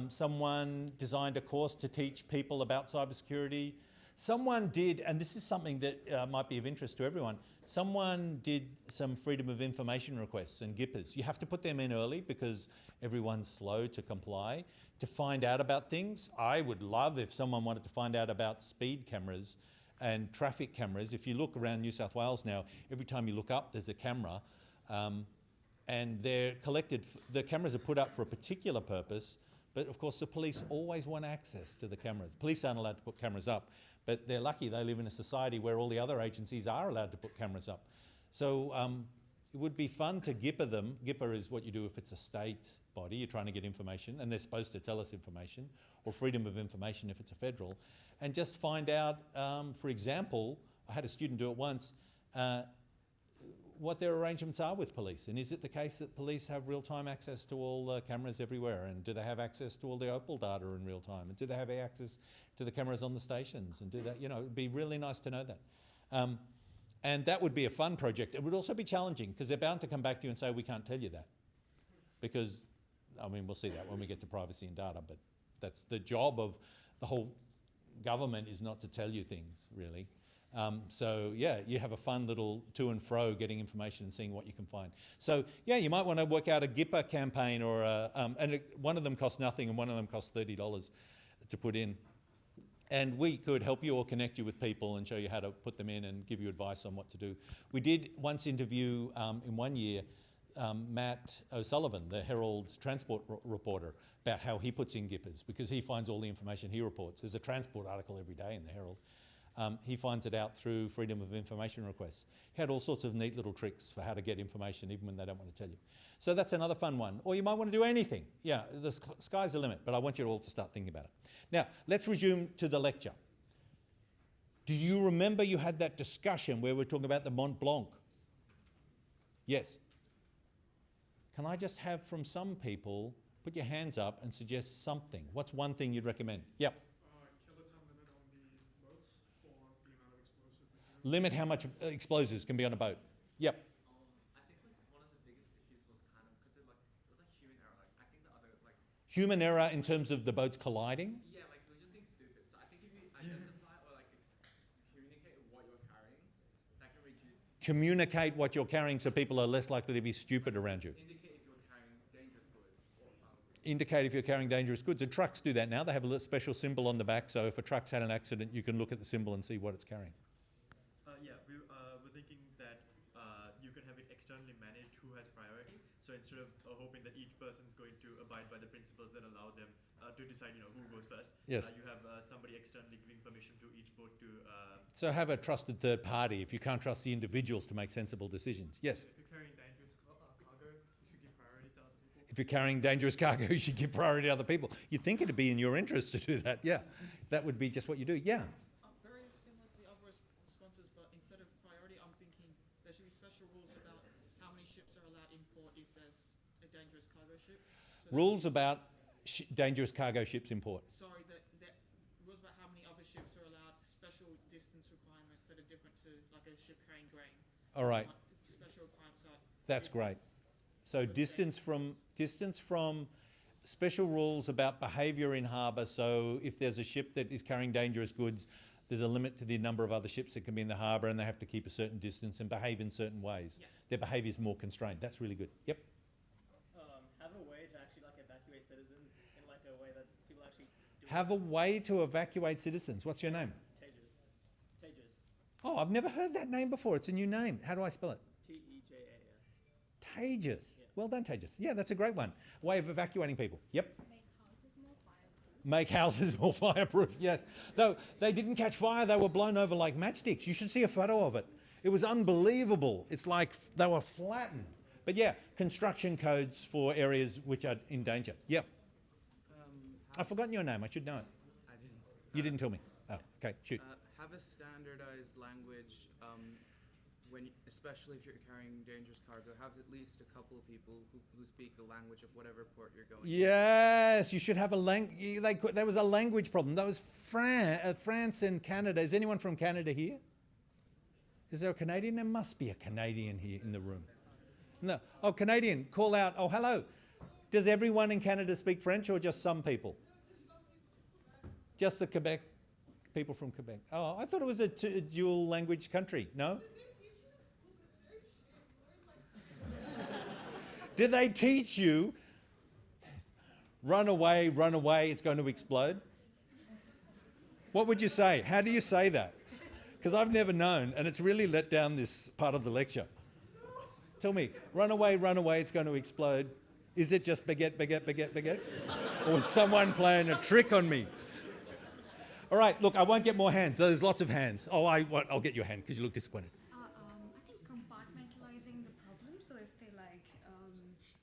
S8: Someone designed a course to teach people about cybersecurity. Someone did, and this is something that might be of interest to everyone, someone did some freedom of information requests and GIPers. You have to put them in early because everyone's slow to comply. To find out about things, I would love if someone wanted to find out about speed cameras and traffic cameras. If you look around New South Wales now, every time you look up, there's a camera. And they're collected, the cameras are put up for a particular purpose, but of course the police always want access to the cameras. Police aren't allowed to put cameras up, but they're lucky they live in a society where all the other agencies are allowed to put cameras up. So it would be fun to GIPper them. GIPper is what you do if it's a state body, you're trying to get information, and they're supposed to tell us information, or freedom of information if it's a federal, and just find out, for example, I had a student do it once, what their arrangements are with police. And is it the case that police have real-time access to all cameras everywhere? And do they have access to all the Opal data in real time? And do they have access to the cameras on the stations? And do that, you know, it'd be really nice to know that. And that would be a fun project. It would also be challenging because they're bound to come back to you and say, we can't tell you that. Because, I mean, we'll see that when we get to privacy and data, but that's the job of the whole government, is not to tell you things, really. So yeah, you have a fun little to and fro getting information and seeing what you can find. So yeah, you might want to work out a GIPper campaign, or one of them costs nothing and one of them costs $30 to put in. And we could help you or connect you with people and show you how to put them in and give you advice on what to do. We did once interview in one year Matt O'Sullivan, the Herald's transport reporter, about how he puts in gippers, because he finds all the information he reports. There's a transport article every day in the Herald. He finds it out through Freedom of Information requests. He had all sorts of neat little tricks for how to get information even when they don't want to tell you. So that's another fun one. Or you might want to do anything. Yeah, the sky's the limit, but I want you all to start thinking about it. Now, let's resume to the lecture. Do you remember you had that discussion where we're talking about the Mont Blanc? Yes. Can I just have from some people, put your hands up and suggest something? What's one thing you'd recommend? Yep.
S7: Kiloton limit on the boats for the amount of explosive material.
S8: Limit how much explosives can be on a boat. Yep.
S9: I think like one of the biggest issues was kind of because it was like human error. Like I think the other like
S8: Human error in terms of the boats colliding.
S9: yeah, like we're just being stupid. So I think if you identify or like communicate what you're carrying, that can reduce.
S8: Communicate what you're carrying so people are less likely to be stupid around you.
S9: Indicate if you're carrying dangerous goods or
S8: Indicate if you're carrying dangerous goods. And trucks do that now. They have a little special symbol on the back, so if a truck's had an accident, you can look at the symbol and see what it's carrying.
S10: We're thinking that you can have it externally managed who has priority. So instead of hoping that each person's going to abide by the principles that allow them to decide, who goes first,
S8: Yes.
S10: you have somebody externally giving permission to each boat to.
S8: So have a trusted third party if you can't trust the individuals to make sensible decisions. Yes.
S7: If you're carrying dangerous cargo, you should give priority to other people.
S8: If you're carrying dangerous cargo, you should give priority to other people. You'd think it'd be in your interest to do that. Yeah. That would be just what you do. Yeah.
S11: Very similar to the other responses, but instead of priority, I'm thinking there should be special rules about how many ships are allowed import if there's a dangerous cargo ship. So
S8: Rules about dangerous cargo ships import.
S11: Sorry, that rules about how many other ships are allowed, special distance requirements that are different to like a ship carrying grain.
S8: All right.
S11: Special requirements are
S8: That's great. So distance from special rules about behaviour in harbour. So if there's a ship that is carrying dangerous goods, there's a limit to the number of other ships that can be in the harbour, and they have to keep a certain distance and behave in certain ways.
S11: Yeah.
S8: Their behaviour is more constrained. That's really good. Yep.
S2: Have a way to actually like evacuate citizens in like a way that people actually do.
S8: Have a way to evacuate citizens. What's your name?
S2: Tejas.
S8: Oh, I've never heard that name before. It's a new name. How do I spell it?
S2: Tejas.
S8: Tejas.
S2: Yeah.
S8: Well done, Tejas. Yeah, that's a great one. Way of evacuating people. Yep.
S6: Make houses more fireproof.
S8: Make houses more fireproof, yes. Though they didn't catch fire, they were blown over like matchsticks. You should see a photo of it. It was unbelievable. It's like they were flattened. But yeah, construction codes for areas which are in danger. Yep. I've forgotten your name. I should know it.
S12: I didn't.
S8: You didn't tell me. Oh, okay, shoot.
S12: Have a standardized language, especially if you're carrying dangerous cargo. Have at least a couple of people who speak the language of whatever port you're going to.
S8: Yes, you should have a language. There was a language problem. That was France and Canada. Is anyone from Canada here? Is there a Canadian? There must be a Canadian here in the room. No. Oh, Canadian, call out. Oh, hello. Does everyone in Canada speak French or just some people? Just the Quebec, people from Quebec. Oh, I thought it was a dual language country. No? Did they teach you, run away, it's going to explode? What would you say? How do you say that? Because I've never known, and it's really let down this part of the lecture. Tell me, run away, it's going to explode. Is it just baguette? Or is someone playing a trick on me? All right, look, I won't get more hands. There's lots of hands. Oh, I'll get your hand because you look disappointed.
S6: I think compartmentalizing the problem. So if they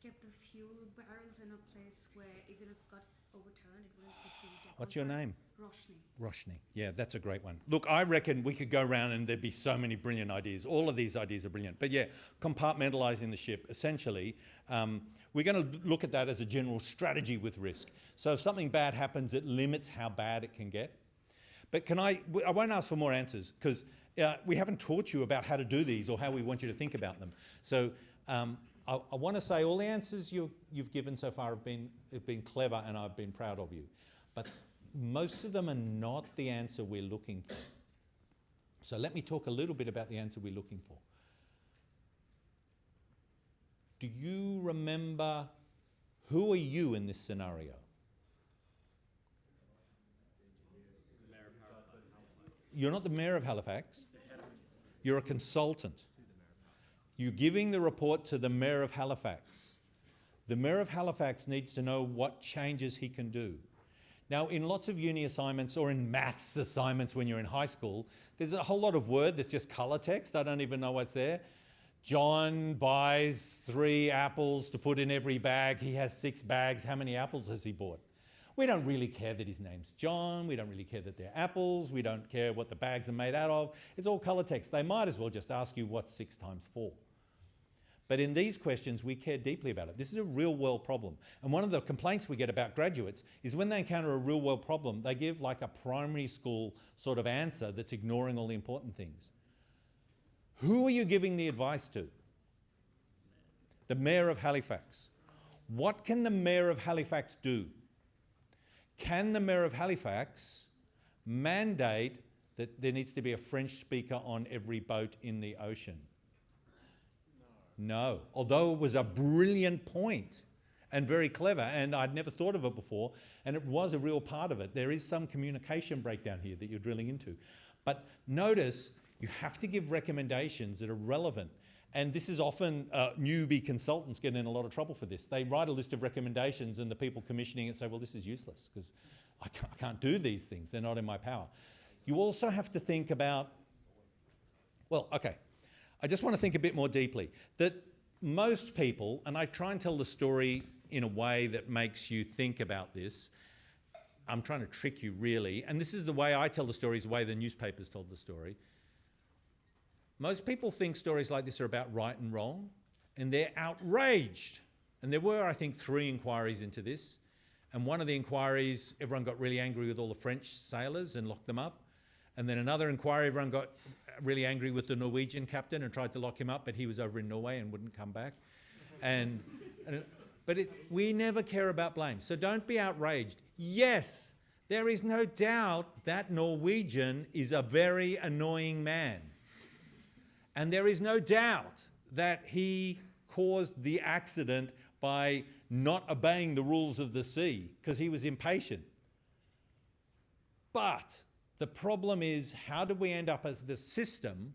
S6: kept the fuel barrels in a place where even if it got overturned, it wouldn't hit the deck.
S8: What's your name?
S6: Roshni.
S8: Roshni. Yeah, that's a great one. Look, I reckon we could go around and there'd be so many brilliant ideas. All of these ideas are brilliant. But yeah, compartmentalising the ship. Essentially, we're going to look at that as a general strategy with risk. So if something bad happens, it limits how bad it can get. But I won't ask for more answers because we haven't taught you about how to do these or how we want you to think about them. So I want to say all the answers you've given so far have been clever, and I've been proud of you. But most of them are not the answer we're looking for. So let me talk a little bit about the answer we're looking for. Do you remember, who are you in this scenario? You're not the mayor of Halifax. You're a consultant. You're giving the report to the Mayor of Halifax. The Mayor of Halifax needs to know what changes he can do. Now, in lots of uni assignments or in maths assignments when you're in high school, there's a whole lot of word that's just colour text. I don't even know what's there. John buys 3 apples to put in every bag. He has 6 bags. How many apples has he bought? We don't really care that his name's John. We don't really care that they're apples. We don't care what the bags are made out of. It's all colour text. They might as well just ask you what's 6 times 4. But in these questions, we care deeply about it. This is a real world problem. And one of the complaints we get about graduates is when they encounter a real world problem, they give like a primary school sort of answer that's ignoring all the important things. Who are you giving the advice to? The Mayor of Halifax. What can the Mayor of Halifax do? Can the Mayor of Halifax mandate that there needs to be a French speaker on every boat in the ocean? No. Although it was a brilliant point and very clever, and I'd never thought of it before, and it was a real part of it. There is some communication breakdown here that you're drilling into. But notice you have to give recommendations that are relevant. And this is often newbie consultants get in a lot of trouble for this. They write a list of recommendations and the people commissioning it say, well, this is useless because I can't do these things. They're not in my power. You also have to think about, well, okay, I just want to think a bit more deeply. That most people, and I try and tell the story in a way that makes you think about this. I'm trying to trick you really. And this is the way I tell the story, is the way the newspapers told the story. Most people think stories like this are about right and wrong, and they're outraged. And there were, I think, 3 inquiries into this. And one of the inquiries, everyone got really angry with all the French sailors and locked them up. And then another inquiry, everyone got really angry with the Norwegian captain and tried to lock him up, but he was over in Norway and wouldn't come back. But we never care about blame. So don't be outraged. Yes, there is no doubt that Norwegian is a very annoying man. And there is no doubt that he caused the accident by not obeying the rules of the sea because he was impatient. But the problem is, how do we end up with a system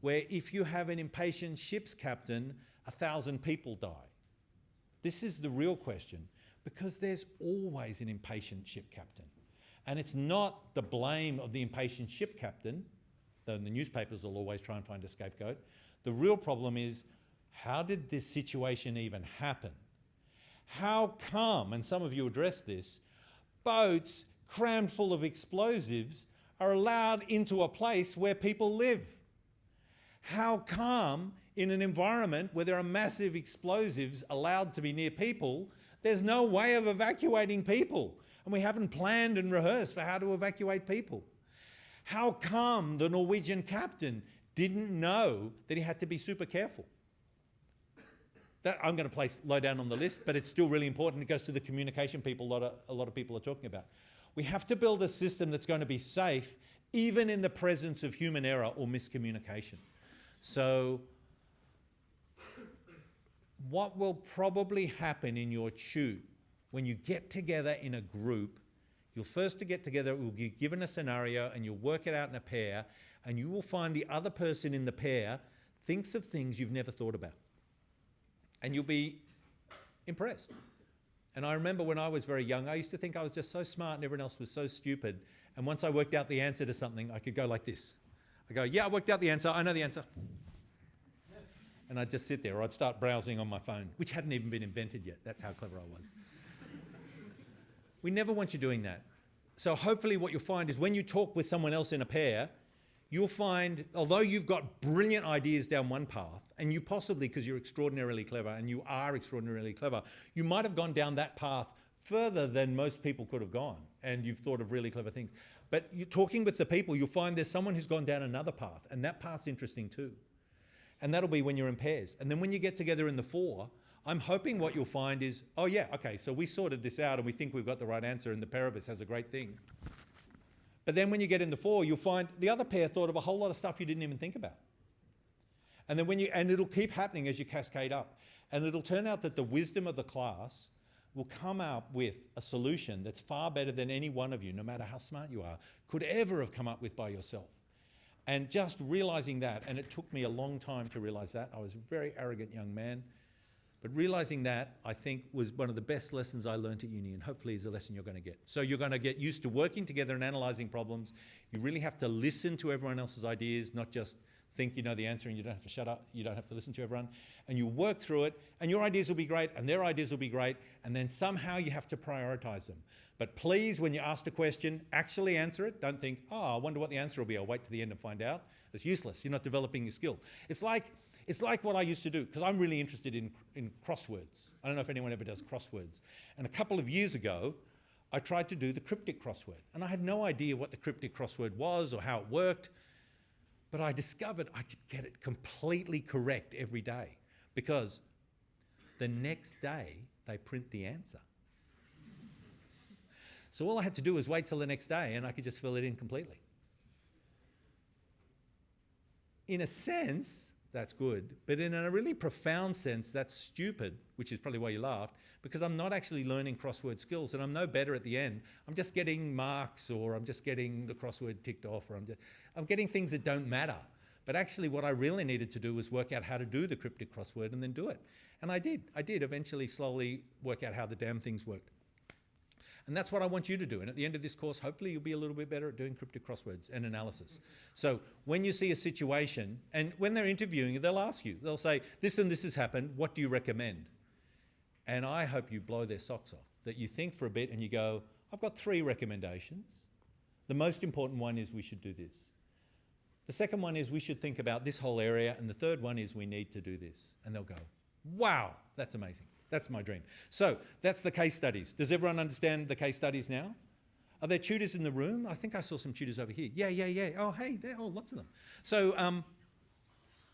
S8: where if you have an impatient ship's captain, 1,000 people die? This is the real question, because there's always an impatient ship captain. And it's not the blame of the impatient ship captain, though the newspapers will always try and find a scapegoat. The real problem is, how did this situation even happen? How come, and some of you addressed this, boats crammed full of explosives are allowed into a place where people live? How come in an environment where there are massive explosives allowed to be near people, there's no way of evacuating people? And we haven't planned and rehearsed for how to evacuate people. How come the Norwegian captain didn't know that he had to be super careful? That I'm going to place low down on the list, but it's still really important. It goes to the communication people a lot of people are talking about. We have to build a system that's going to be safe, even in the presence of human error or miscommunication. So what will probably happen in your tube when you get together in a group, you'll first get together, it will be given a scenario and you'll work it out in a pair, and you will find the other person in the pair thinks of things you've never thought about. And you'll be impressed. And I remember when I was very young, I used to think I was just so smart and everyone else was so stupid. And once I worked out the answer to something, I could go like this. I go, yeah, I worked out the answer. I know the answer. And I'd just sit there, or I'd start browsing on my phone, which hadn't even been invented yet. That's how clever I was. We never want you doing that. So hopefully what you'll find is when you talk with someone else in a pair, you'll find, although you've got brilliant ideas down one path, and you possibly, because you're extraordinarily clever, and you are extraordinarily clever, you might have gone down that path further than most people could have gone, and you've thought of really clever things. But you're talking with the people, you'll find there's someone who's gone down another path, and that path's interesting too. And that'll be when you're in pairs. And then when you get together in the 4, I'm hoping what you'll find is, oh yeah, okay, so we sorted this out and we think we've got the right answer and the pair of us has a great thing. But then when you get in the 4, you'll find the other pair thought of a whole lot of stuff you didn't even think about. And then and it'll keep happening as you cascade up. And it'll turn out that the wisdom of the class will come out with a solution that's far better than any one of you, no matter how smart you are, could ever have come up with by yourself. And just realizing that, and it took me a long time to realize that. I was a very arrogant young man. But realizing that, I think, was one of the best lessons I learned at uni, and hopefully is a lesson you're going to get. So you're going to get used to working together and analysing problems. You really have to listen to everyone else's ideas, not just think you know the answer and you don't have to shut up, you don't have to listen to everyone. And you work through it, and your ideas will be great, and their ideas will be great, and then somehow you have to prioritise them. But please, when you're asked a question, actually answer it. Don't think, oh, I wonder what the answer will be. I'll wait to the end and find out. It's useless. You're not developing your skill. It's like what I used to do, because I'm really interested in crosswords. I don't know if anyone ever does crosswords. And a couple of years ago, I tried to do the cryptic crossword. And I had no idea what the cryptic crossword was or how it worked. But I discovered I could get it completely correct every day, because the next day they print the answer. So all I had to do was wait till the next day and I could just fill it in completely. In a sense, that's good, but in a really profound sense, that's stupid, which is probably why you laughed, because I'm not actually learning crossword skills and I'm no better at the end. I'm just getting marks, or I'm just getting the crossword ticked off, or I'm getting things that don't matter. But actually what I really needed to do was work out how to do the cryptic crossword and then do it. And I did eventually slowly work out how the damn things worked. And that's what I want you to do. And at the end of this course, hopefully you'll be a little bit better at doing cryptic crosswords and analysis. So when you see a situation, and when they're interviewing you, they'll ask you, they'll say, this and this has happened, what do you recommend? And I hope you blow their socks off, that you think for a bit and you go, I've got 3 recommendations. The most important one is we should do this. The second one is we should think about this whole area. And the third one is we need to do this. And they'll go, wow, that's amazing. That's my dream. So that's the case studies. Does everyone understand the case studies now? Are there tutors in the room? I think I saw some tutors over here. Yeah. Oh, hey, lots of them. So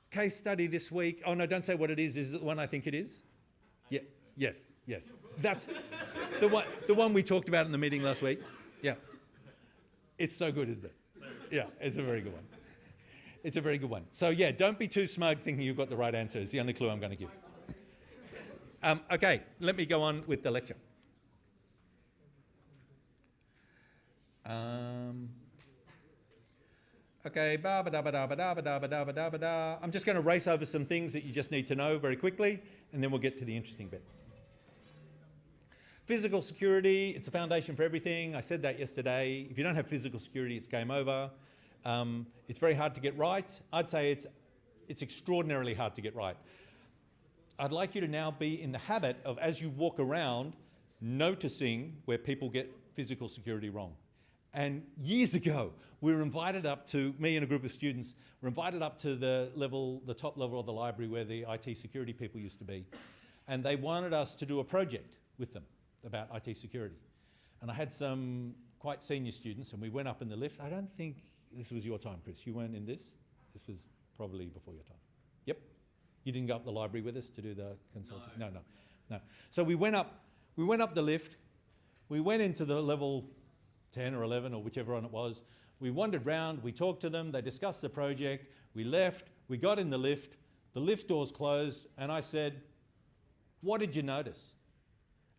S8: case study this week. Oh, no, don't say what it is. Is it the one I think it is? Yeah. Yes. That's the one we talked about in the meeting last week. Yeah. It's so good, isn't it? Yeah, it's a very good one. It's a very good one. So yeah, don't be too smug thinking you've got the right answer. It's the only clue I'm going to give. Okay, let me go on with the lecture. Okay, I'm just going to race over some things that you just need to know very quickly, and then we'll get to the interesting bit. Physical security, it's a foundation for everything. I said that yesterday. If you don't have physical security, it's game over. It's very hard to get right. I'd say it's extraordinarily hard to get right. I'd like you to now be in the habit of, as you walk around, noticing where people get physical security wrong. And years ago, we were invited up to, me and a group of students, were invited up to the top level of the library where the IT security people used to be. And they wanted us to do a project with them about IT security. And I had some quite senior students, and we went up in the lift. I don't think this was your time, Chris. You weren't in this? This was probably before your time. Yep. You didn't go up the library with us to do the consulting? No. So we went up the lift. We went into the level 10 or 11 or whichever one it was. We wandered round, we talked to them, they discussed the project, we left, we got in the lift doors closed, and I said, what did you notice?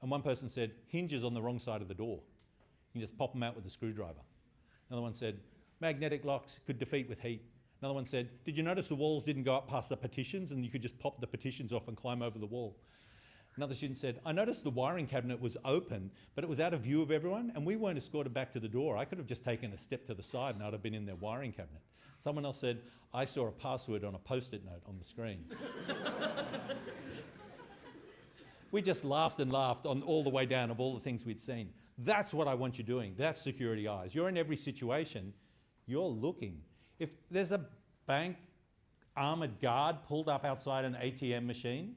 S8: And one person said, hinges on the wrong side of the door. You can just pop them out with a screwdriver. Another one said, magnetic locks could defeat with heat. Another one said, did you notice the walls didn't go up past the partitions and you could just pop the partitions off and climb over the wall? Another student said, I noticed the wiring cabinet was open, but it was out of view of everyone and we weren't escorted back to the door. I could have just taken a step to the side and I'd have been in their wiring cabinet. Someone else said, I saw a password on a post-it note on the screen. We just laughed and laughed on all the way down of all the things we'd seen. That's what I want you doing. That's security eyes. You're in every situation. You're looking. If there's a bank armoured guard pulled up outside an ATM machine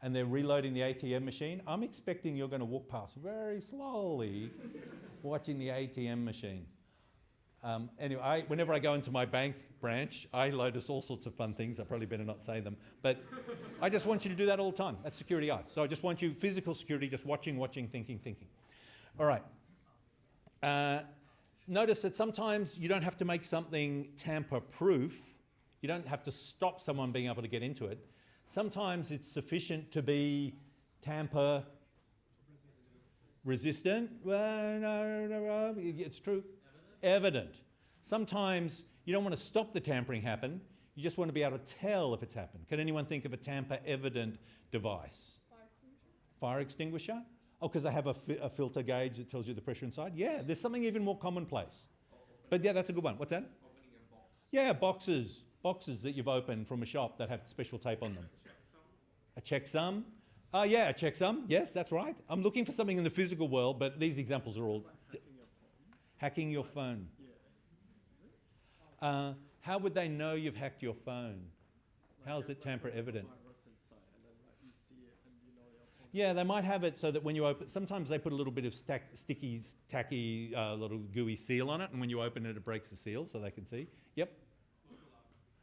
S8: and they're reloading the ATM machine, I'm expecting you're going to walk past very slowly watching the ATM machine. Anyway, whenever I go into my bank branch, I notice all sorts of fun things. I probably better not say them. But I just want you to do that all the time. That's security eyes. So I just want you, physical security, just watching, thinking. All right. Notice that sometimes you don't have to make something tamper-proof. You don't have to stop someone being able to get into it. Sometimes it's sufficient to be tamper-resistant. Well, no, it's true. Evident. Sometimes you don't want to stop the tampering happen, you just want to be able to tell if it's happened. Can anyone think of a tamper-evident device? Fire extinguisher? Oh, because they have a filter gauge that tells you the pressure inside? Yeah, there's something even more commonplace. But yeah, that's a good one. What's that?
S9: Opening a box.
S8: Yeah, boxes that you've opened from a shop that have special tape on them. A checksum? Oh yeah, a checksum. Yes, that's right. I'm looking for something in the physical world, but these examples are all... Hacking your phone. How would they know you've hacked your phone? How is it tamper evident? Yeah, they might have it so that when you open, sometimes they put a little bit of sticky, tacky, little gooey seal on it, and when you open it, it breaks the seal so they can see. Yep.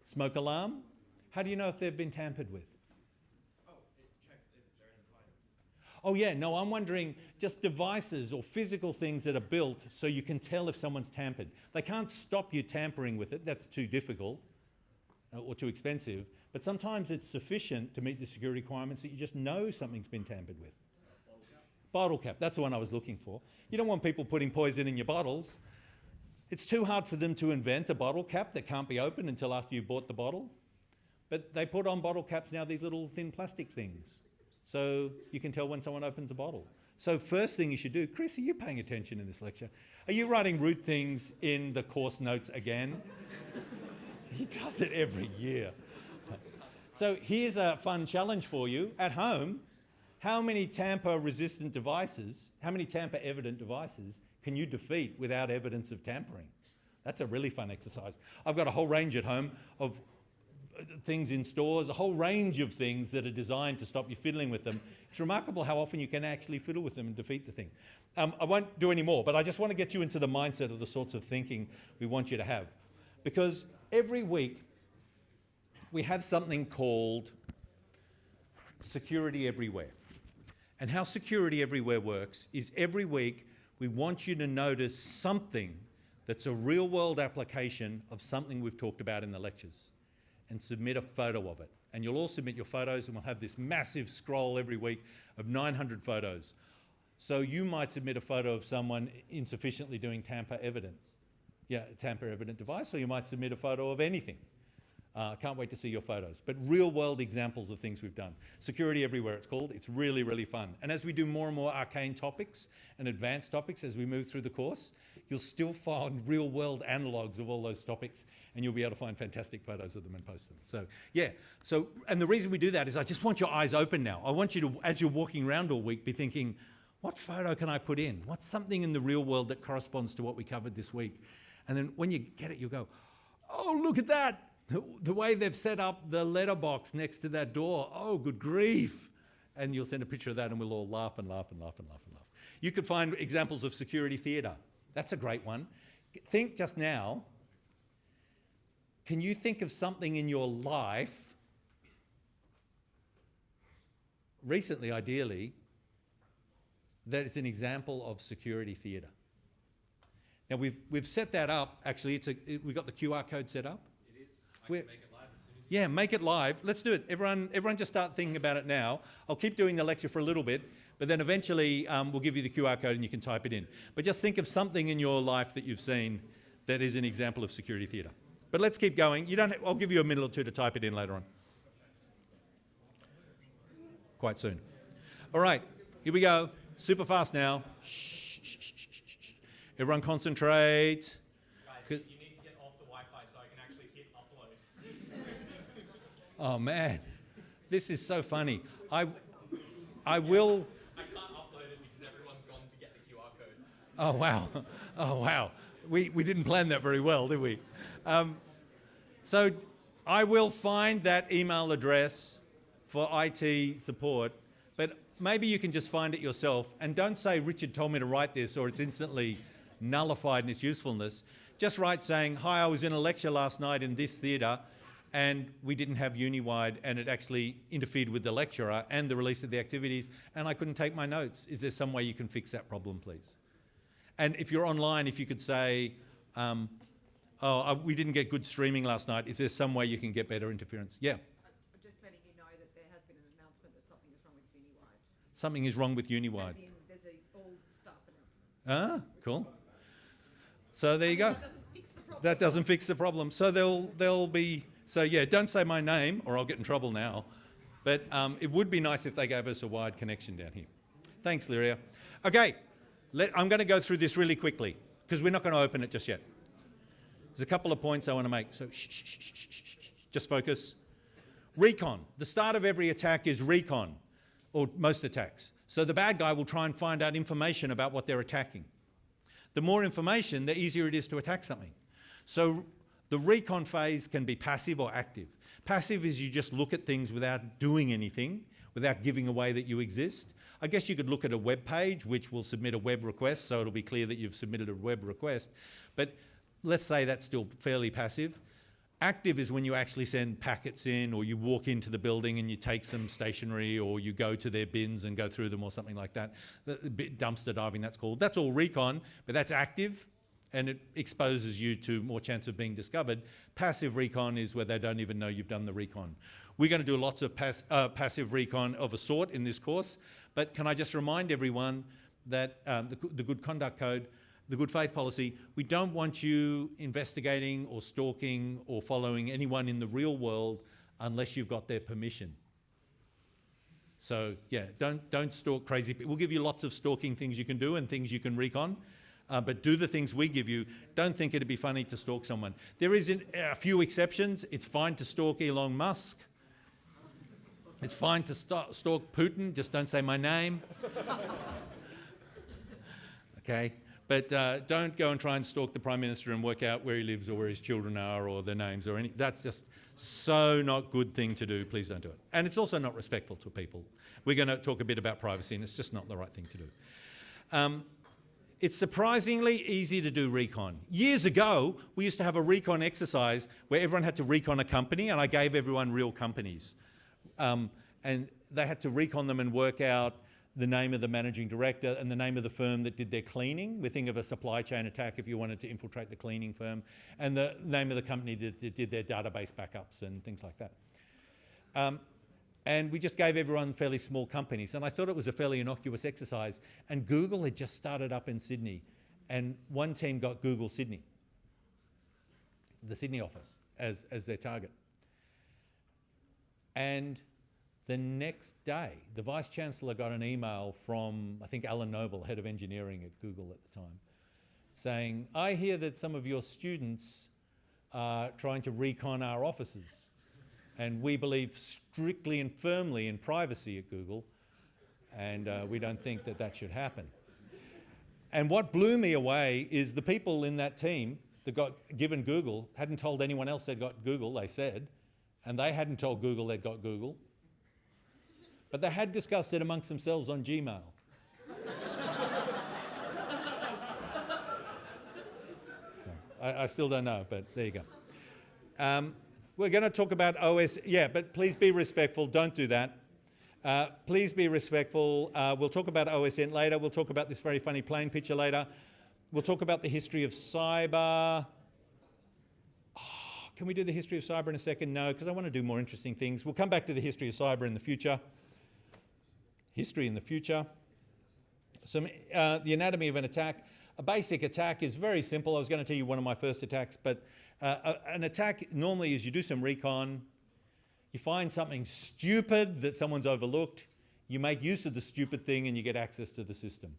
S8: Smoke alarm. How do you know if they've been tampered with?
S9: Oh, it checks if there's a fire.
S8: Oh yeah, no, I'm wondering just devices or physical things that are built so you can tell if someone's tampered. They can't stop you tampering with it, that's too difficult or too expensive, but sometimes it's sufficient to meet the security requirements that you just know something's been tampered with. Bottle cap, that's the one I was looking for. You don't want people putting poison in your bottles. It's too hard for them to invent a bottle cap that can't be opened until after you've bought the bottle. But they put on bottle caps now these little thin plastic things. So you can tell when someone opens a bottle. So first thing you should do, Chris, are you paying attention in this lecture? Are you writing root things in the course notes again? He does it every year. So here's a fun challenge for you. At home, how many tamper-resistant devices, how many tamper-evident devices can you defeat without evidence of tampering? That's a really fun exercise. I've got a whole range at home of things in stores, a whole range of things that are designed to stop you fiddling with them. It's remarkable how often you can actually fiddle with them and defeat the thing. I won't do any more, but I just want to get you into the mindset of the sorts of thinking we want you to have. Because every week we have something called Security Everywhere. And how Security Everywhere works is every week we want you to notice something that's a real-world application of something we've talked about in the lectures and submit a photo of it. And you'll all submit your photos and we'll have this massive scroll every week of 900 photos. So you might submit a photo of someone insufficiently doing tamper evidence. Yeah, a tamper evident device, or you might submit a photo of anything. Can't wait to see your photos. But real world examples of things we've done. Security Everywhere it's called. It's really, really fun. And as we do more and more arcane topics and advanced topics as we move through the course, you'll still find real world analogues of all those topics and you'll be able to find fantastic photos of them and post them. So yeah, and the reason we do that is I just want your eyes open now. I want you to, as you're walking around all week, be thinking, what photo can I put in? What's something in the real world that corresponds to what we covered this week? And then when you get it, you'll go, oh, look at that. The way they've set up the letterbox next to that door. Oh, good grief. And you'll send a picture of that and we'll all laugh and laugh and laugh and laugh and laugh. You could find examples of security theatre. That's a great one. Think just now, can you think of something in your life, recently ideally, that is an example of security theatre? Now we've set that up, actually, we've got the QR code set up.
S9: It is. I can make it live as soon as you...
S8: Yeah, make it live. Let's do it. Everyone just start thinking about it now. I'll keep doing the lecture for a little bit, but then eventually we'll give you the QR code and you can type it in. But just think of something in your life that you've seen that is an example of security theatre. But let's keep going. I'll give you a minute or two to type it in later on. Quite soon. All right, here we go. Super fast now. Shh, shh, shh, shh, shh. Everyone concentrate.
S3: Guys, you need to get off the Wi-Fi so I can actually hit upload.
S8: Oh man, this is so funny. I will...
S3: I can't upload it because everyone's gone to get the QR code.
S8: Oh wow, oh wow. We didn't plan that very well, did we? So I will find that email address for IT support, but maybe you can just find it yourself and don't say Richard told me to write this or it's instantly nullified in its usefulness. Just write saying, hi, I was in a lecture last night in this theatre and we didn't have Uniwide and it actually interfered with the lecturer and the release of the activities and I couldn't take my notes. Is there some way you can fix that problem, please? And if you're online, if you could say, we didn't get good streaming last night. Is there some way you can get better interference? Yeah.
S13: I'm just letting you know that there has been an announcement that something is wrong with Uniwide.
S8: Something is wrong with Uniwide.
S13: As in, there's a all staff announcement.
S8: Ah, cool. So there you go.
S13: That doesn't fix the
S8: That doesn't fix the problem. So they'll be, so yeah, don't say my name or I'll get in trouble now. But it would be nice if they gave us a wired connection down here. Thanks, Lyria. Okay, I'm going to go through this really quickly because we're not going to open it just yet. There's a couple of points I want to make. So just focus. Recon. The start of every attack is recon, or most attacks. So the bad guy will try and find out information about what they're attacking. The more information, the easier it is to attack something. So the recon phase can be passive or active. Passive is you just look at things without doing anything, without giving away that you exist. I guess you could look at a web page which will submit a web request, so it'll be clear that you've submitted a web request. But let's say that's still fairly passive. Active is when you actually send packets in, or you walk into the building and you take some stationery, or you go to their bins and go through them or something like that. Dumpster diving, that's called. That's all recon, but that's active, and it exposes you to more chance of being discovered. Passive recon is where they don't even know you've done the recon. We're going to do lots of passive recon of a sort in this course, but can I just remind everyone that the Good Conduct Code, the Good Faith Policy, we don't want you investigating or stalking or following anyone in the real world unless you've got their permission. So yeah, don't stalk crazy people. We'll give you lots of stalking things you can do and things you can recon, but do the things we give you. Don't think it'd be funny to stalk someone. There is a few exceptions. It's fine to stalk Elon Musk. It's fine to stalk Putin, just don't say my name. Okay? But don't go and try and stalk the Prime Minister and work out where he lives or where his children are or their names or any. That's just so not good thing to do. Please don't do it. And it's also not respectful to people. We're going to talk a bit about privacy, and it's just not the right thing to do. It's surprisingly easy to do recon. Years ago, we used to have a recon exercise where everyone had to recon a company, and I gave everyone real companies. And they had to recon them and work out the name of the managing director and the name of the firm that did their cleaning. We think of a supply chain attack if you wanted to infiltrate the cleaning firm, and the name of the company that did their database backups and things like that. And we just gave everyone fairly small companies, and I thought it was a fairly innocuous exercise. And Google had just started up in Sydney, and one team got Google Sydney, the Sydney office, as their target. And the next day, the Vice-Chancellor got an email from, I think, Alan Noble, head of engineering at Google at the time, saying, I hear that some of your students are trying to recon our offices, and we believe strictly and firmly in privacy at Google, and we don't think that that should happen. And what blew me away is the people in that team that got given Google hadn't told anyone else they'd got Google, they said, and they hadn't told Google they'd got Google. But they had discussed it amongst themselves on Gmail. So, I still don't know, but there you go. We're going to talk about OS. Yeah, but please be respectful. Don't do that. Please be respectful. We'll talk about OSN later. We'll talk about this very funny plane picture later. We'll talk about the history of cyber. Can we do the history of cyber in a second? No, because I want to do more interesting things. We'll come back to the history of cyber in the future. History in the future. The anatomy of an attack. A basic attack is very simple. I was going to tell you one of my first attacks, but an attack normally is you do some recon, you find something stupid that someone's overlooked, you make use of the stupid thing and you get access to the system.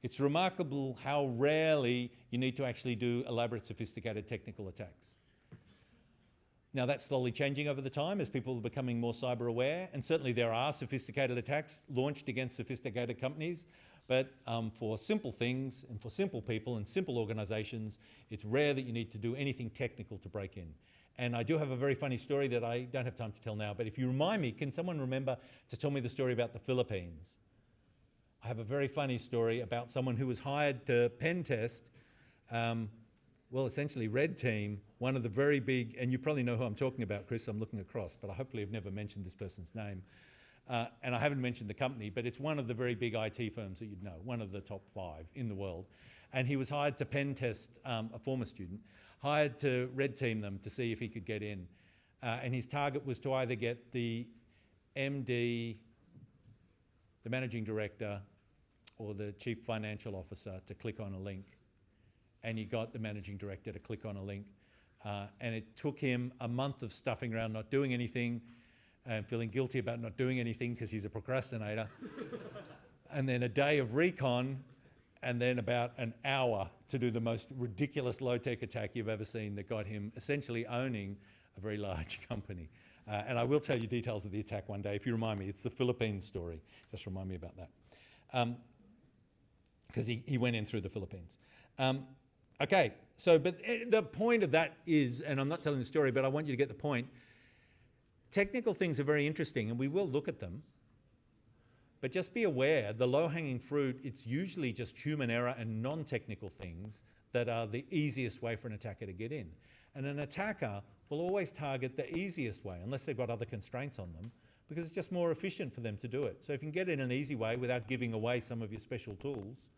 S8: It's remarkable how rarely you need to actually do elaborate, sophisticated technical attacks. Now that's slowly changing over the time as people are becoming more cyber aware, and certainly there are sophisticated attacks launched against sophisticated companies, but for simple things and for simple people and simple organizations, it's rare that you need to do anything technical to break in. And I do have a very funny story that I don't have time to tell now, but if you remind me, can someone remember to tell me the story about the Philippines? I have a very funny story about someone who was hired to pen test, well, essentially red team, one of the very big, and you probably know who I'm talking about, Chris, I'm looking across, but I hopefully have never mentioned this person's name. And I haven't mentioned the company, but it's one of the very big IT firms that you'd know, one of the top 5 in the world. And he was hired to pen test a former student, hired to red team them to see if he could get in. And his target was to either get the MD, the managing director, or the chief financial officer to click on a link and he got the managing director to click on a link. And it took him a month of stuffing around, not doing anything, and feeling guilty about not doing anything because he's a procrastinator. And then a day of recon, and then about an hour to do the most ridiculous low-tech attack you've ever seen that got him essentially owning a very large company. And I will tell you details of the attack one day if you remind me. It's the Philippines story. Just remind me about that. Because he went in through the Philippines. Okay, so but the point of that is, and I'm not telling the story, but I want you to get the point, technical things are very interesting and we will look at them. But just be aware, the low-hanging fruit, it's usually just human error and non-technical things that are the easiest way for an attacker to get in. And an attacker will always target the easiest way, unless they've got other constraints on them, because it's just more efficient for them to do it. So if you can get in an easy way without giving away some of your special tools,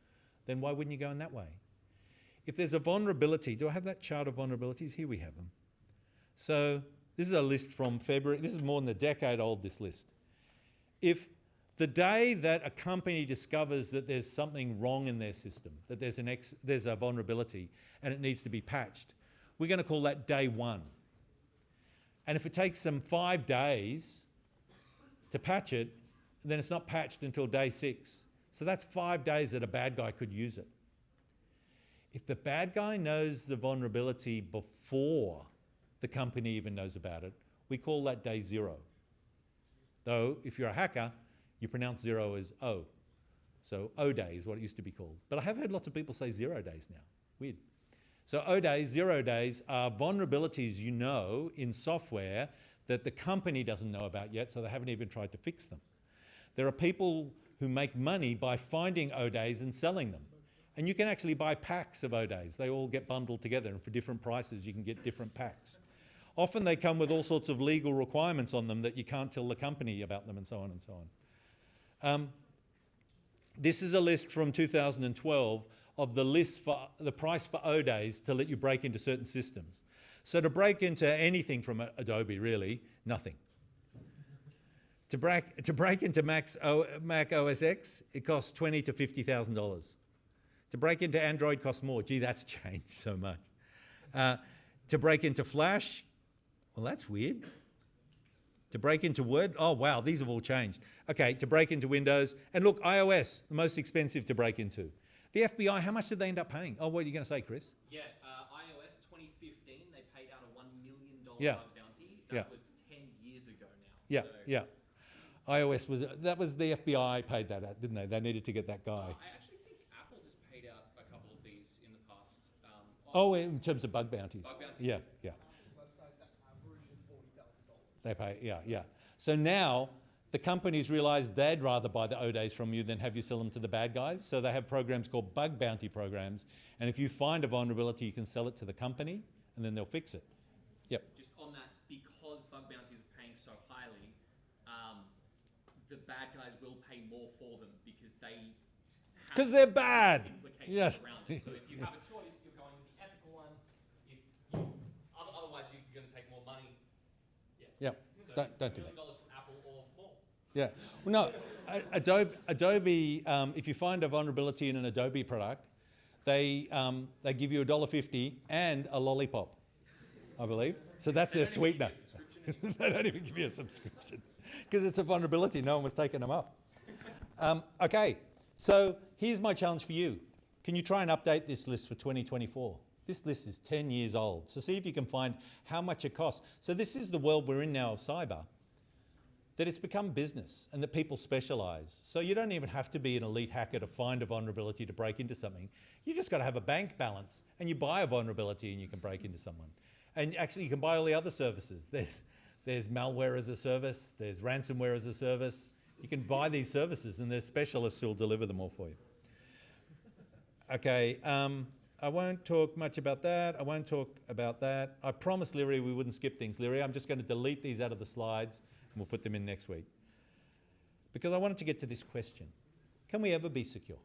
S8: then why wouldn't you go in that way? If there's a vulnerability, do I have that chart of vulnerabilities? Here we have them. So this is a list from February. This is more than a decade old, this list. If the day that a company discovers that there's something wrong in their system, that there's a vulnerability and it needs to be patched, we're going to call that day 1. And if it takes them 5 days to patch it, then it's not patched until day 6. So that's 5 days that a bad guy could use it. If the bad guy knows the vulnerability before the company even knows about it, we call that day 0. Though, if you're a hacker, you pronounce 0 as O. So O day is what it used to be called. But I have heard lots of people say 0 days now. Weird. So O days, 0 days are vulnerabilities you know in software that the company doesn't know about yet, so they haven't even tried to fix them. There are people who make money by finding O days and selling them. And you can actually buy packs of O days. They all get bundled together, and for different prices you can get different packs. Often they come with all sorts of legal requirements on them that you can't tell the company about them, and so on and so on. This is a list from 2012 of the list for the price for O days to let you break into certain systems. So to break into anything from Adobe, really, nothing. To break into Mac OS X, it costs $20,000 to $50,000. To break into Android costs more. Gee, that's changed so much. To break into Flash, well, that's weird. To break into Word, oh wow, these have all changed. Okay, to break into Windows, and look, iOS, the most expensive to break into. The FBI, how much did they end up paying? Oh, what are you going to say, Chris?
S3: Yeah, iOS 2015, they paid out a $1 million
S8: Yeah.
S3: bug bounty. That was 10 years ago now.
S8: Yeah,
S3: so
S8: yeah. iOS that was the FBI paid that out, didn't they? They needed to get that guy.
S3: I actually think Apple just paid out a couple of these in the past.
S8: Oh, in terms of bug bounties.
S3: Bug bounties.
S8: Yeah, yeah.
S7: Website that average is $40,000.
S8: They pay, yeah, yeah. So now the companies realize they'd rather buy the O days from you than have you sell them to the bad guys. So they have programs called bug bounty programs. And if you find a vulnerability, you can sell it to the company and then they'll fix it. Yep.
S3: Just on that, because bug bounties are paying so highly, the bad guys will pay more for them because they have
S8: because they're bad.
S3: Implications
S8: Yes.
S3: around it. So if you have a choice, you're going with the ethical one. If otherwise, you're going to take more money. Yeah.
S8: Yep.
S3: So
S8: Don't do that.
S3: $1 million from Apple or more.
S8: Yeah. Well, no, Adobe if you find a vulnerability in an Adobe product, they give you $1.50 and a lollipop, I believe. So that's their sweetener. They don't even give you a subscription because it's a vulnerability. No one was taking them up. Okay, so here's my challenge for you. Can you try and update this list for 2024? This list is 10 years old. So see if you can find how much it costs. So this is the world we're in now of cyber, that it's become business and that people specialize. So you don't even have to be an elite hacker to find a vulnerability to break into something. You just got to have a bank balance and you buy a vulnerability and you can break into someone. And actually you can buy all the other services. There's malware as a service, there's ransomware as a service. You can buy these services and there's specialists who will deliver them all for you. Okay, I won't talk much about that. I won't talk about that. I promised Leary we wouldn't skip things. Leary, I'm just going to delete these out of the slides and we'll put them in next week. Because I wanted to get to this question. Can we ever be secure?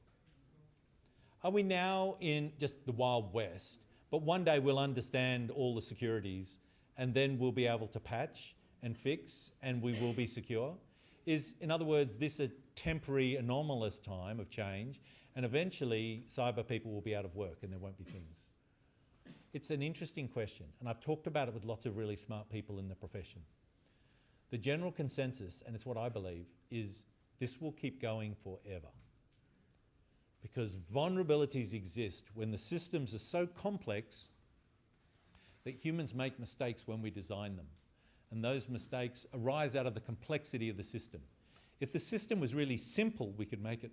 S8: Are we now in just the Wild West, but one day we'll understand all the securities and then we'll be able to patch and fix and we will be secure? Is, in other words, this a temporary anomalous time of change and eventually cyber people will be out of work and there won't be things? It's an interesting question, and I've talked about it with lots of really smart people in the profession. The general consensus, and it's what I believe, is this will keep going forever. Because vulnerabilities exist when the systems are so complex that humans make mistakes when we design them. And those mistakes arise out of the complexity of the system. If the system was really simple, we could make it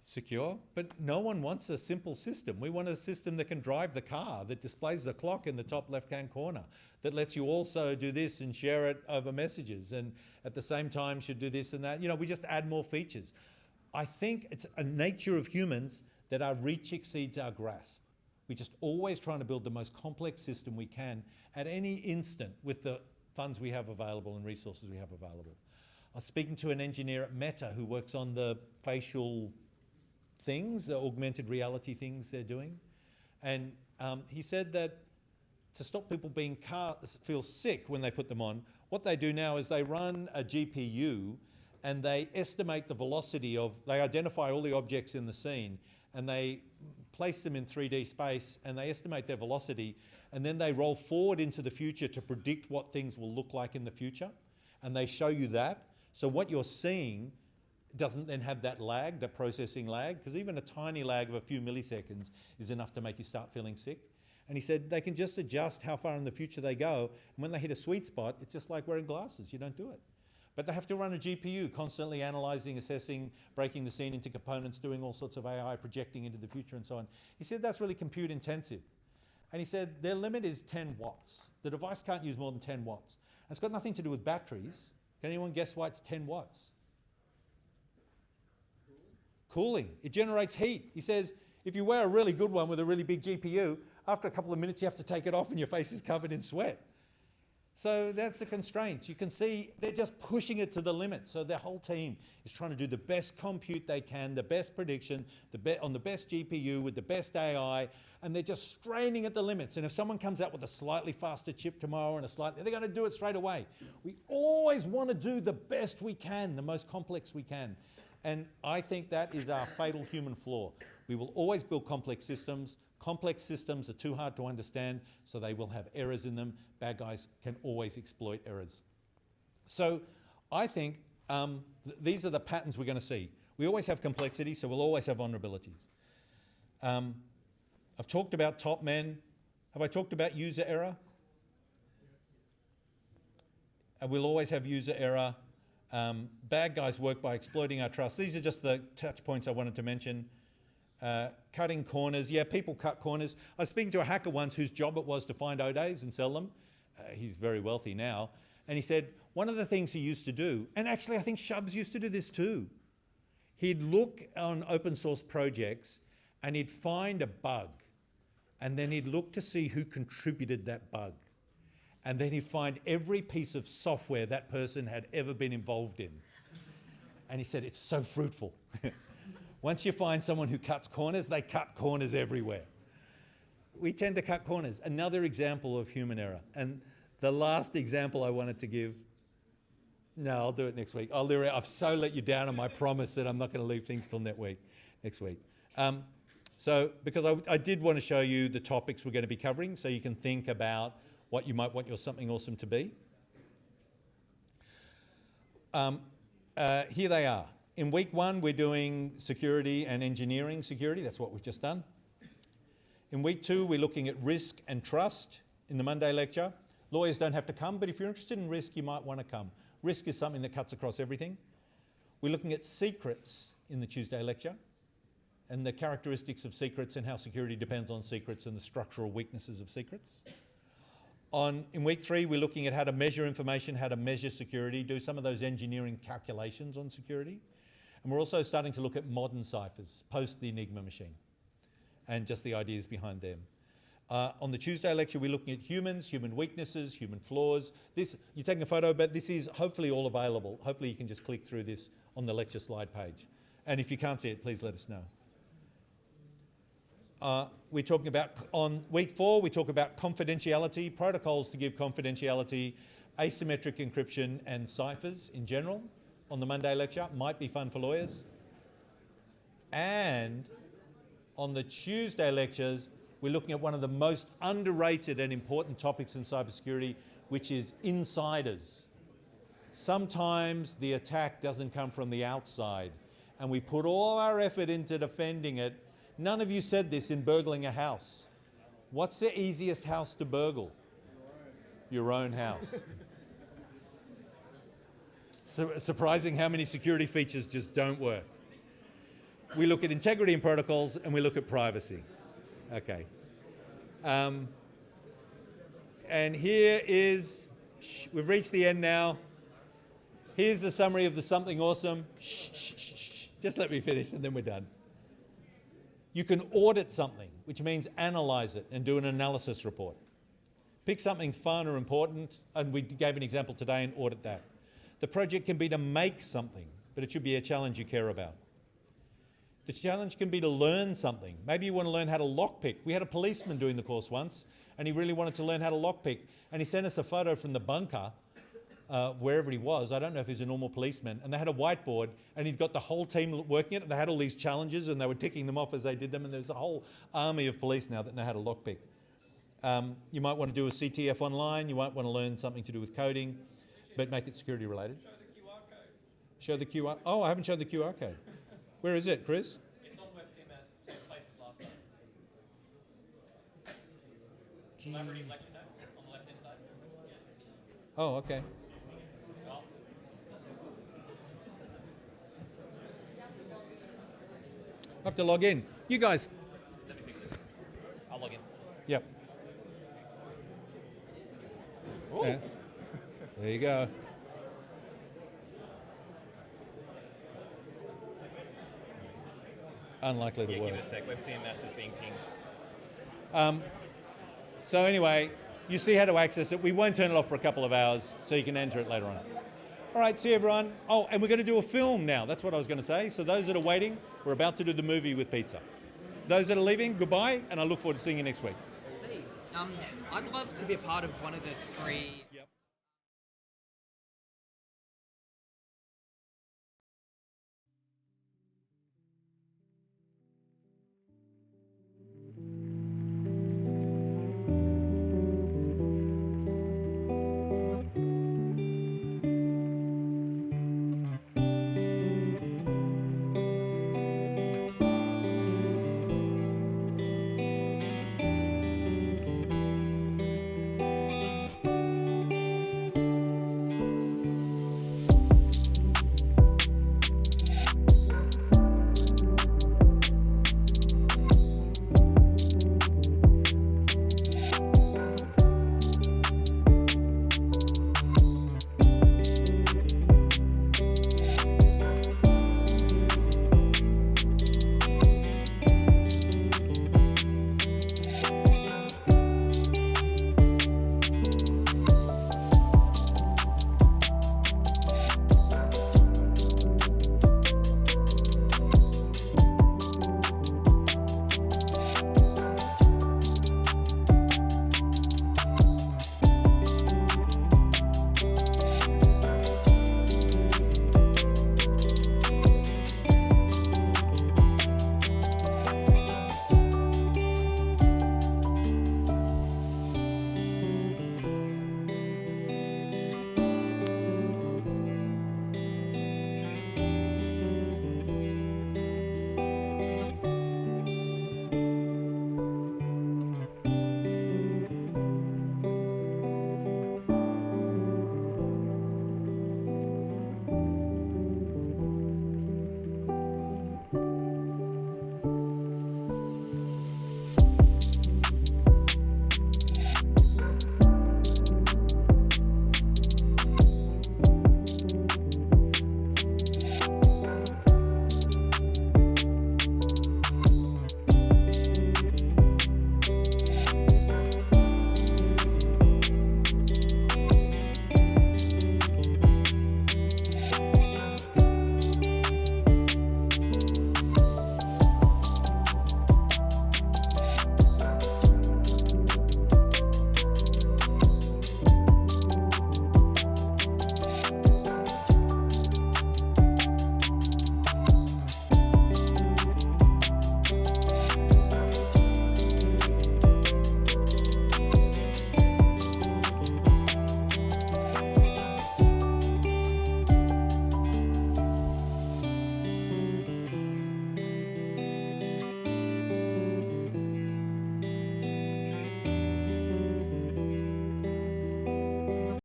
S8: secure, but no one wants a simple system. We want a system that can drive the car, that displays the clock in the top left-hand corner, that lets you also do this and share it over messages, and at the same time should do this and that. You know, we just add more features. I think it's a nature of humans that our reach exceeds our grasp. We're just always trying to build the most complex system we can at any instant with the funds we have available and resources we have available. I was speaking to an engineer at Meta who works on the facial things, the augmented reality things they're doing. And he said that to stop people feel sick when they put them on, what they do now is they run a GPU and they estimate the velocity they identify all the objects in the scene and they place them in 3D space and they estimate their velocity, and then they roll forward into the future to predict what things will look like in the future, and they show you that. So what you're seeing doesn't then have that lag, that processing lag, because even a tiny lag of a few milliseconds is enough to make you start feeling sick. And he said they can just adjust how far in the future they go, and when they hit a sweet spot, it's just like wearing glasses, you don't do it. But they have to run a GPU, constantly analysing, assessing, breaking the scene into components, doing all sorts of AI, projecting into the future and so on. He said that's really compute intensive. And he said their limit is 10 watts. The device can't use more than 10 watts. And it's got nothing to do with batteries. Can anyone guess why it's 10 watts? Cooling. It generates heat. He says if you wear a really good one with a really big GPU, after a couple of minutes you have to take it off and your face is covered in sweat. So that's the constraints. You can see they're just pushing it to the limit. So their whole team is trying to do the best compute they can, the best prediction, on the best GPU with the best AI, and they're just straining at the limits. And if someone comes out with a slightly faster chip tomorrow and they're going to do it straight away. We always want to do the best we can, the most complex we can. And I think that is our fatal human flaw. We will always build complex systems. Complex systems are too hard to understand, so they will have errors in them. Bad guys can always exploit errors. So I think these are the patterns we're going to see. We always have complexity, so we'll always have vulnerabilities. I've talked about top men. Have I talked about user error? We'll always have user error. Bad guys work by exploiting our trust. These are just the touch points I wanted to mention. Cutting corners. Yeah, people cut corners. I was speaking to a hacker once whose job it was to find O-Days and sell them. He's very wealthy now. And he said one of the things he used to do, and actually I think Shubs used to do this too, he'd look on open source projects and he'd find a bug. And then he'd look to see who contributed that bug. And then he'd find every piece of software that person had ever been involved in. And he said, it's so fruitful. Once you find someone who cuts corners, they cut corners everywhere. We tend to cut corners. Another example of human error. And the last example I wanted to give, no, I'll do it next week. I've so let you down on my promise that I'm not going to leave things till next week. Because I did want to show you the topics we're going to be covering so you can think about what you might want your something awesome to be. Here they are. In week 1, we're doing security and engineering security. That's what we've just done. In week 2, we're looking at risk and trust in the Monday lecture. Lawyers don't have to come, but if you're interested in risk, you might want to come. Risk is something that cuts across everything. We're looking at secrets in the Tuesday lecture and the characteristics of secrets and how security depends on secrets and the structural weaknesses of secrets. In week 3, we're looking at how to measure information, how to measure security, do some of those engineering calculations on security. And we're also starting to look at modern ciphers, post the Enigma machine, and just the ideas behind them. On the Tuesday lecture, we're looking at humans, human weaknesses, human flaws. You're taking a photo, but this is hopefully all available. Hopefully you can just click through this on the lecture slide page. And if you can't see it, please let us know. We're talking about, on week 4, we talk about confidentiality, protocols to give confidentiality, asymmetric encryption, and ciphers in general. On the Monday lecture, might be fun for lawyers. And on the Tuesday lectures, We're looking at one of the most underrated and important topics in cybersecurity, which is insiders. Sometimes the attack doesn't come from the outside, and we put all our effort into defending it. None of you said this in burgling a house. What's the easiest house to burgle? Your own house. Surprising how many security features just don't work. We look at integrity and protocols, and we look at privacy. Okay. And here is, we've reached the end now. Here's the summary of the something awesome. Just let me finish and then we're done. You can audit something, which means analyze it and do an analysis report. Pick something fun or important, and we gave an example today, and audit that. The project can be to make something, but it should be a challenge you care about. The challenge can be to learn something. Maybe you want to learn how to lockpick. We had a policeman doing the course once, and he really wanted to learn how to lockpick. And he sent us a photo from the bunker, wherever he was. I don't know if he's a normal policeman. And they had a whiteboard, and he'd got the whole team working it. They had all these challenges, and they were ticking them off as they did them. And there's a whole army of police now that know how to lockpick. You might want to do a CTF online. You might want to learn something to do with coding, but make it security related. Show the QR. Oh, I haven't showed the QR code. Where is it, Chris?
S2: It's on WebCMS, same place as last time. Collaborative lecture notes on the left-hand side.
S8: Oh, okay.
S2: Well,
S8: I have to log in. You guys.
S2: let me fix this. I'll log in.
S8: Yep. Yeah. There you go. Unlikely to
S2: Yeah,
S8: work.
S2: give it a sec. WebCMS is being pinged.
S8: So anyway, you see how to access it. We won't turn it off for a couple of hours, so you can enter it later on. All right, see everyone. Oh, and we're going to do a film now. That's what I was going to say. So those that are waiting, we're about to do the movie with pizza. Those that are leaving, goodbye, and I look forward to seeing you next week.
S14: Hey, I'd love to be a part of one of the 3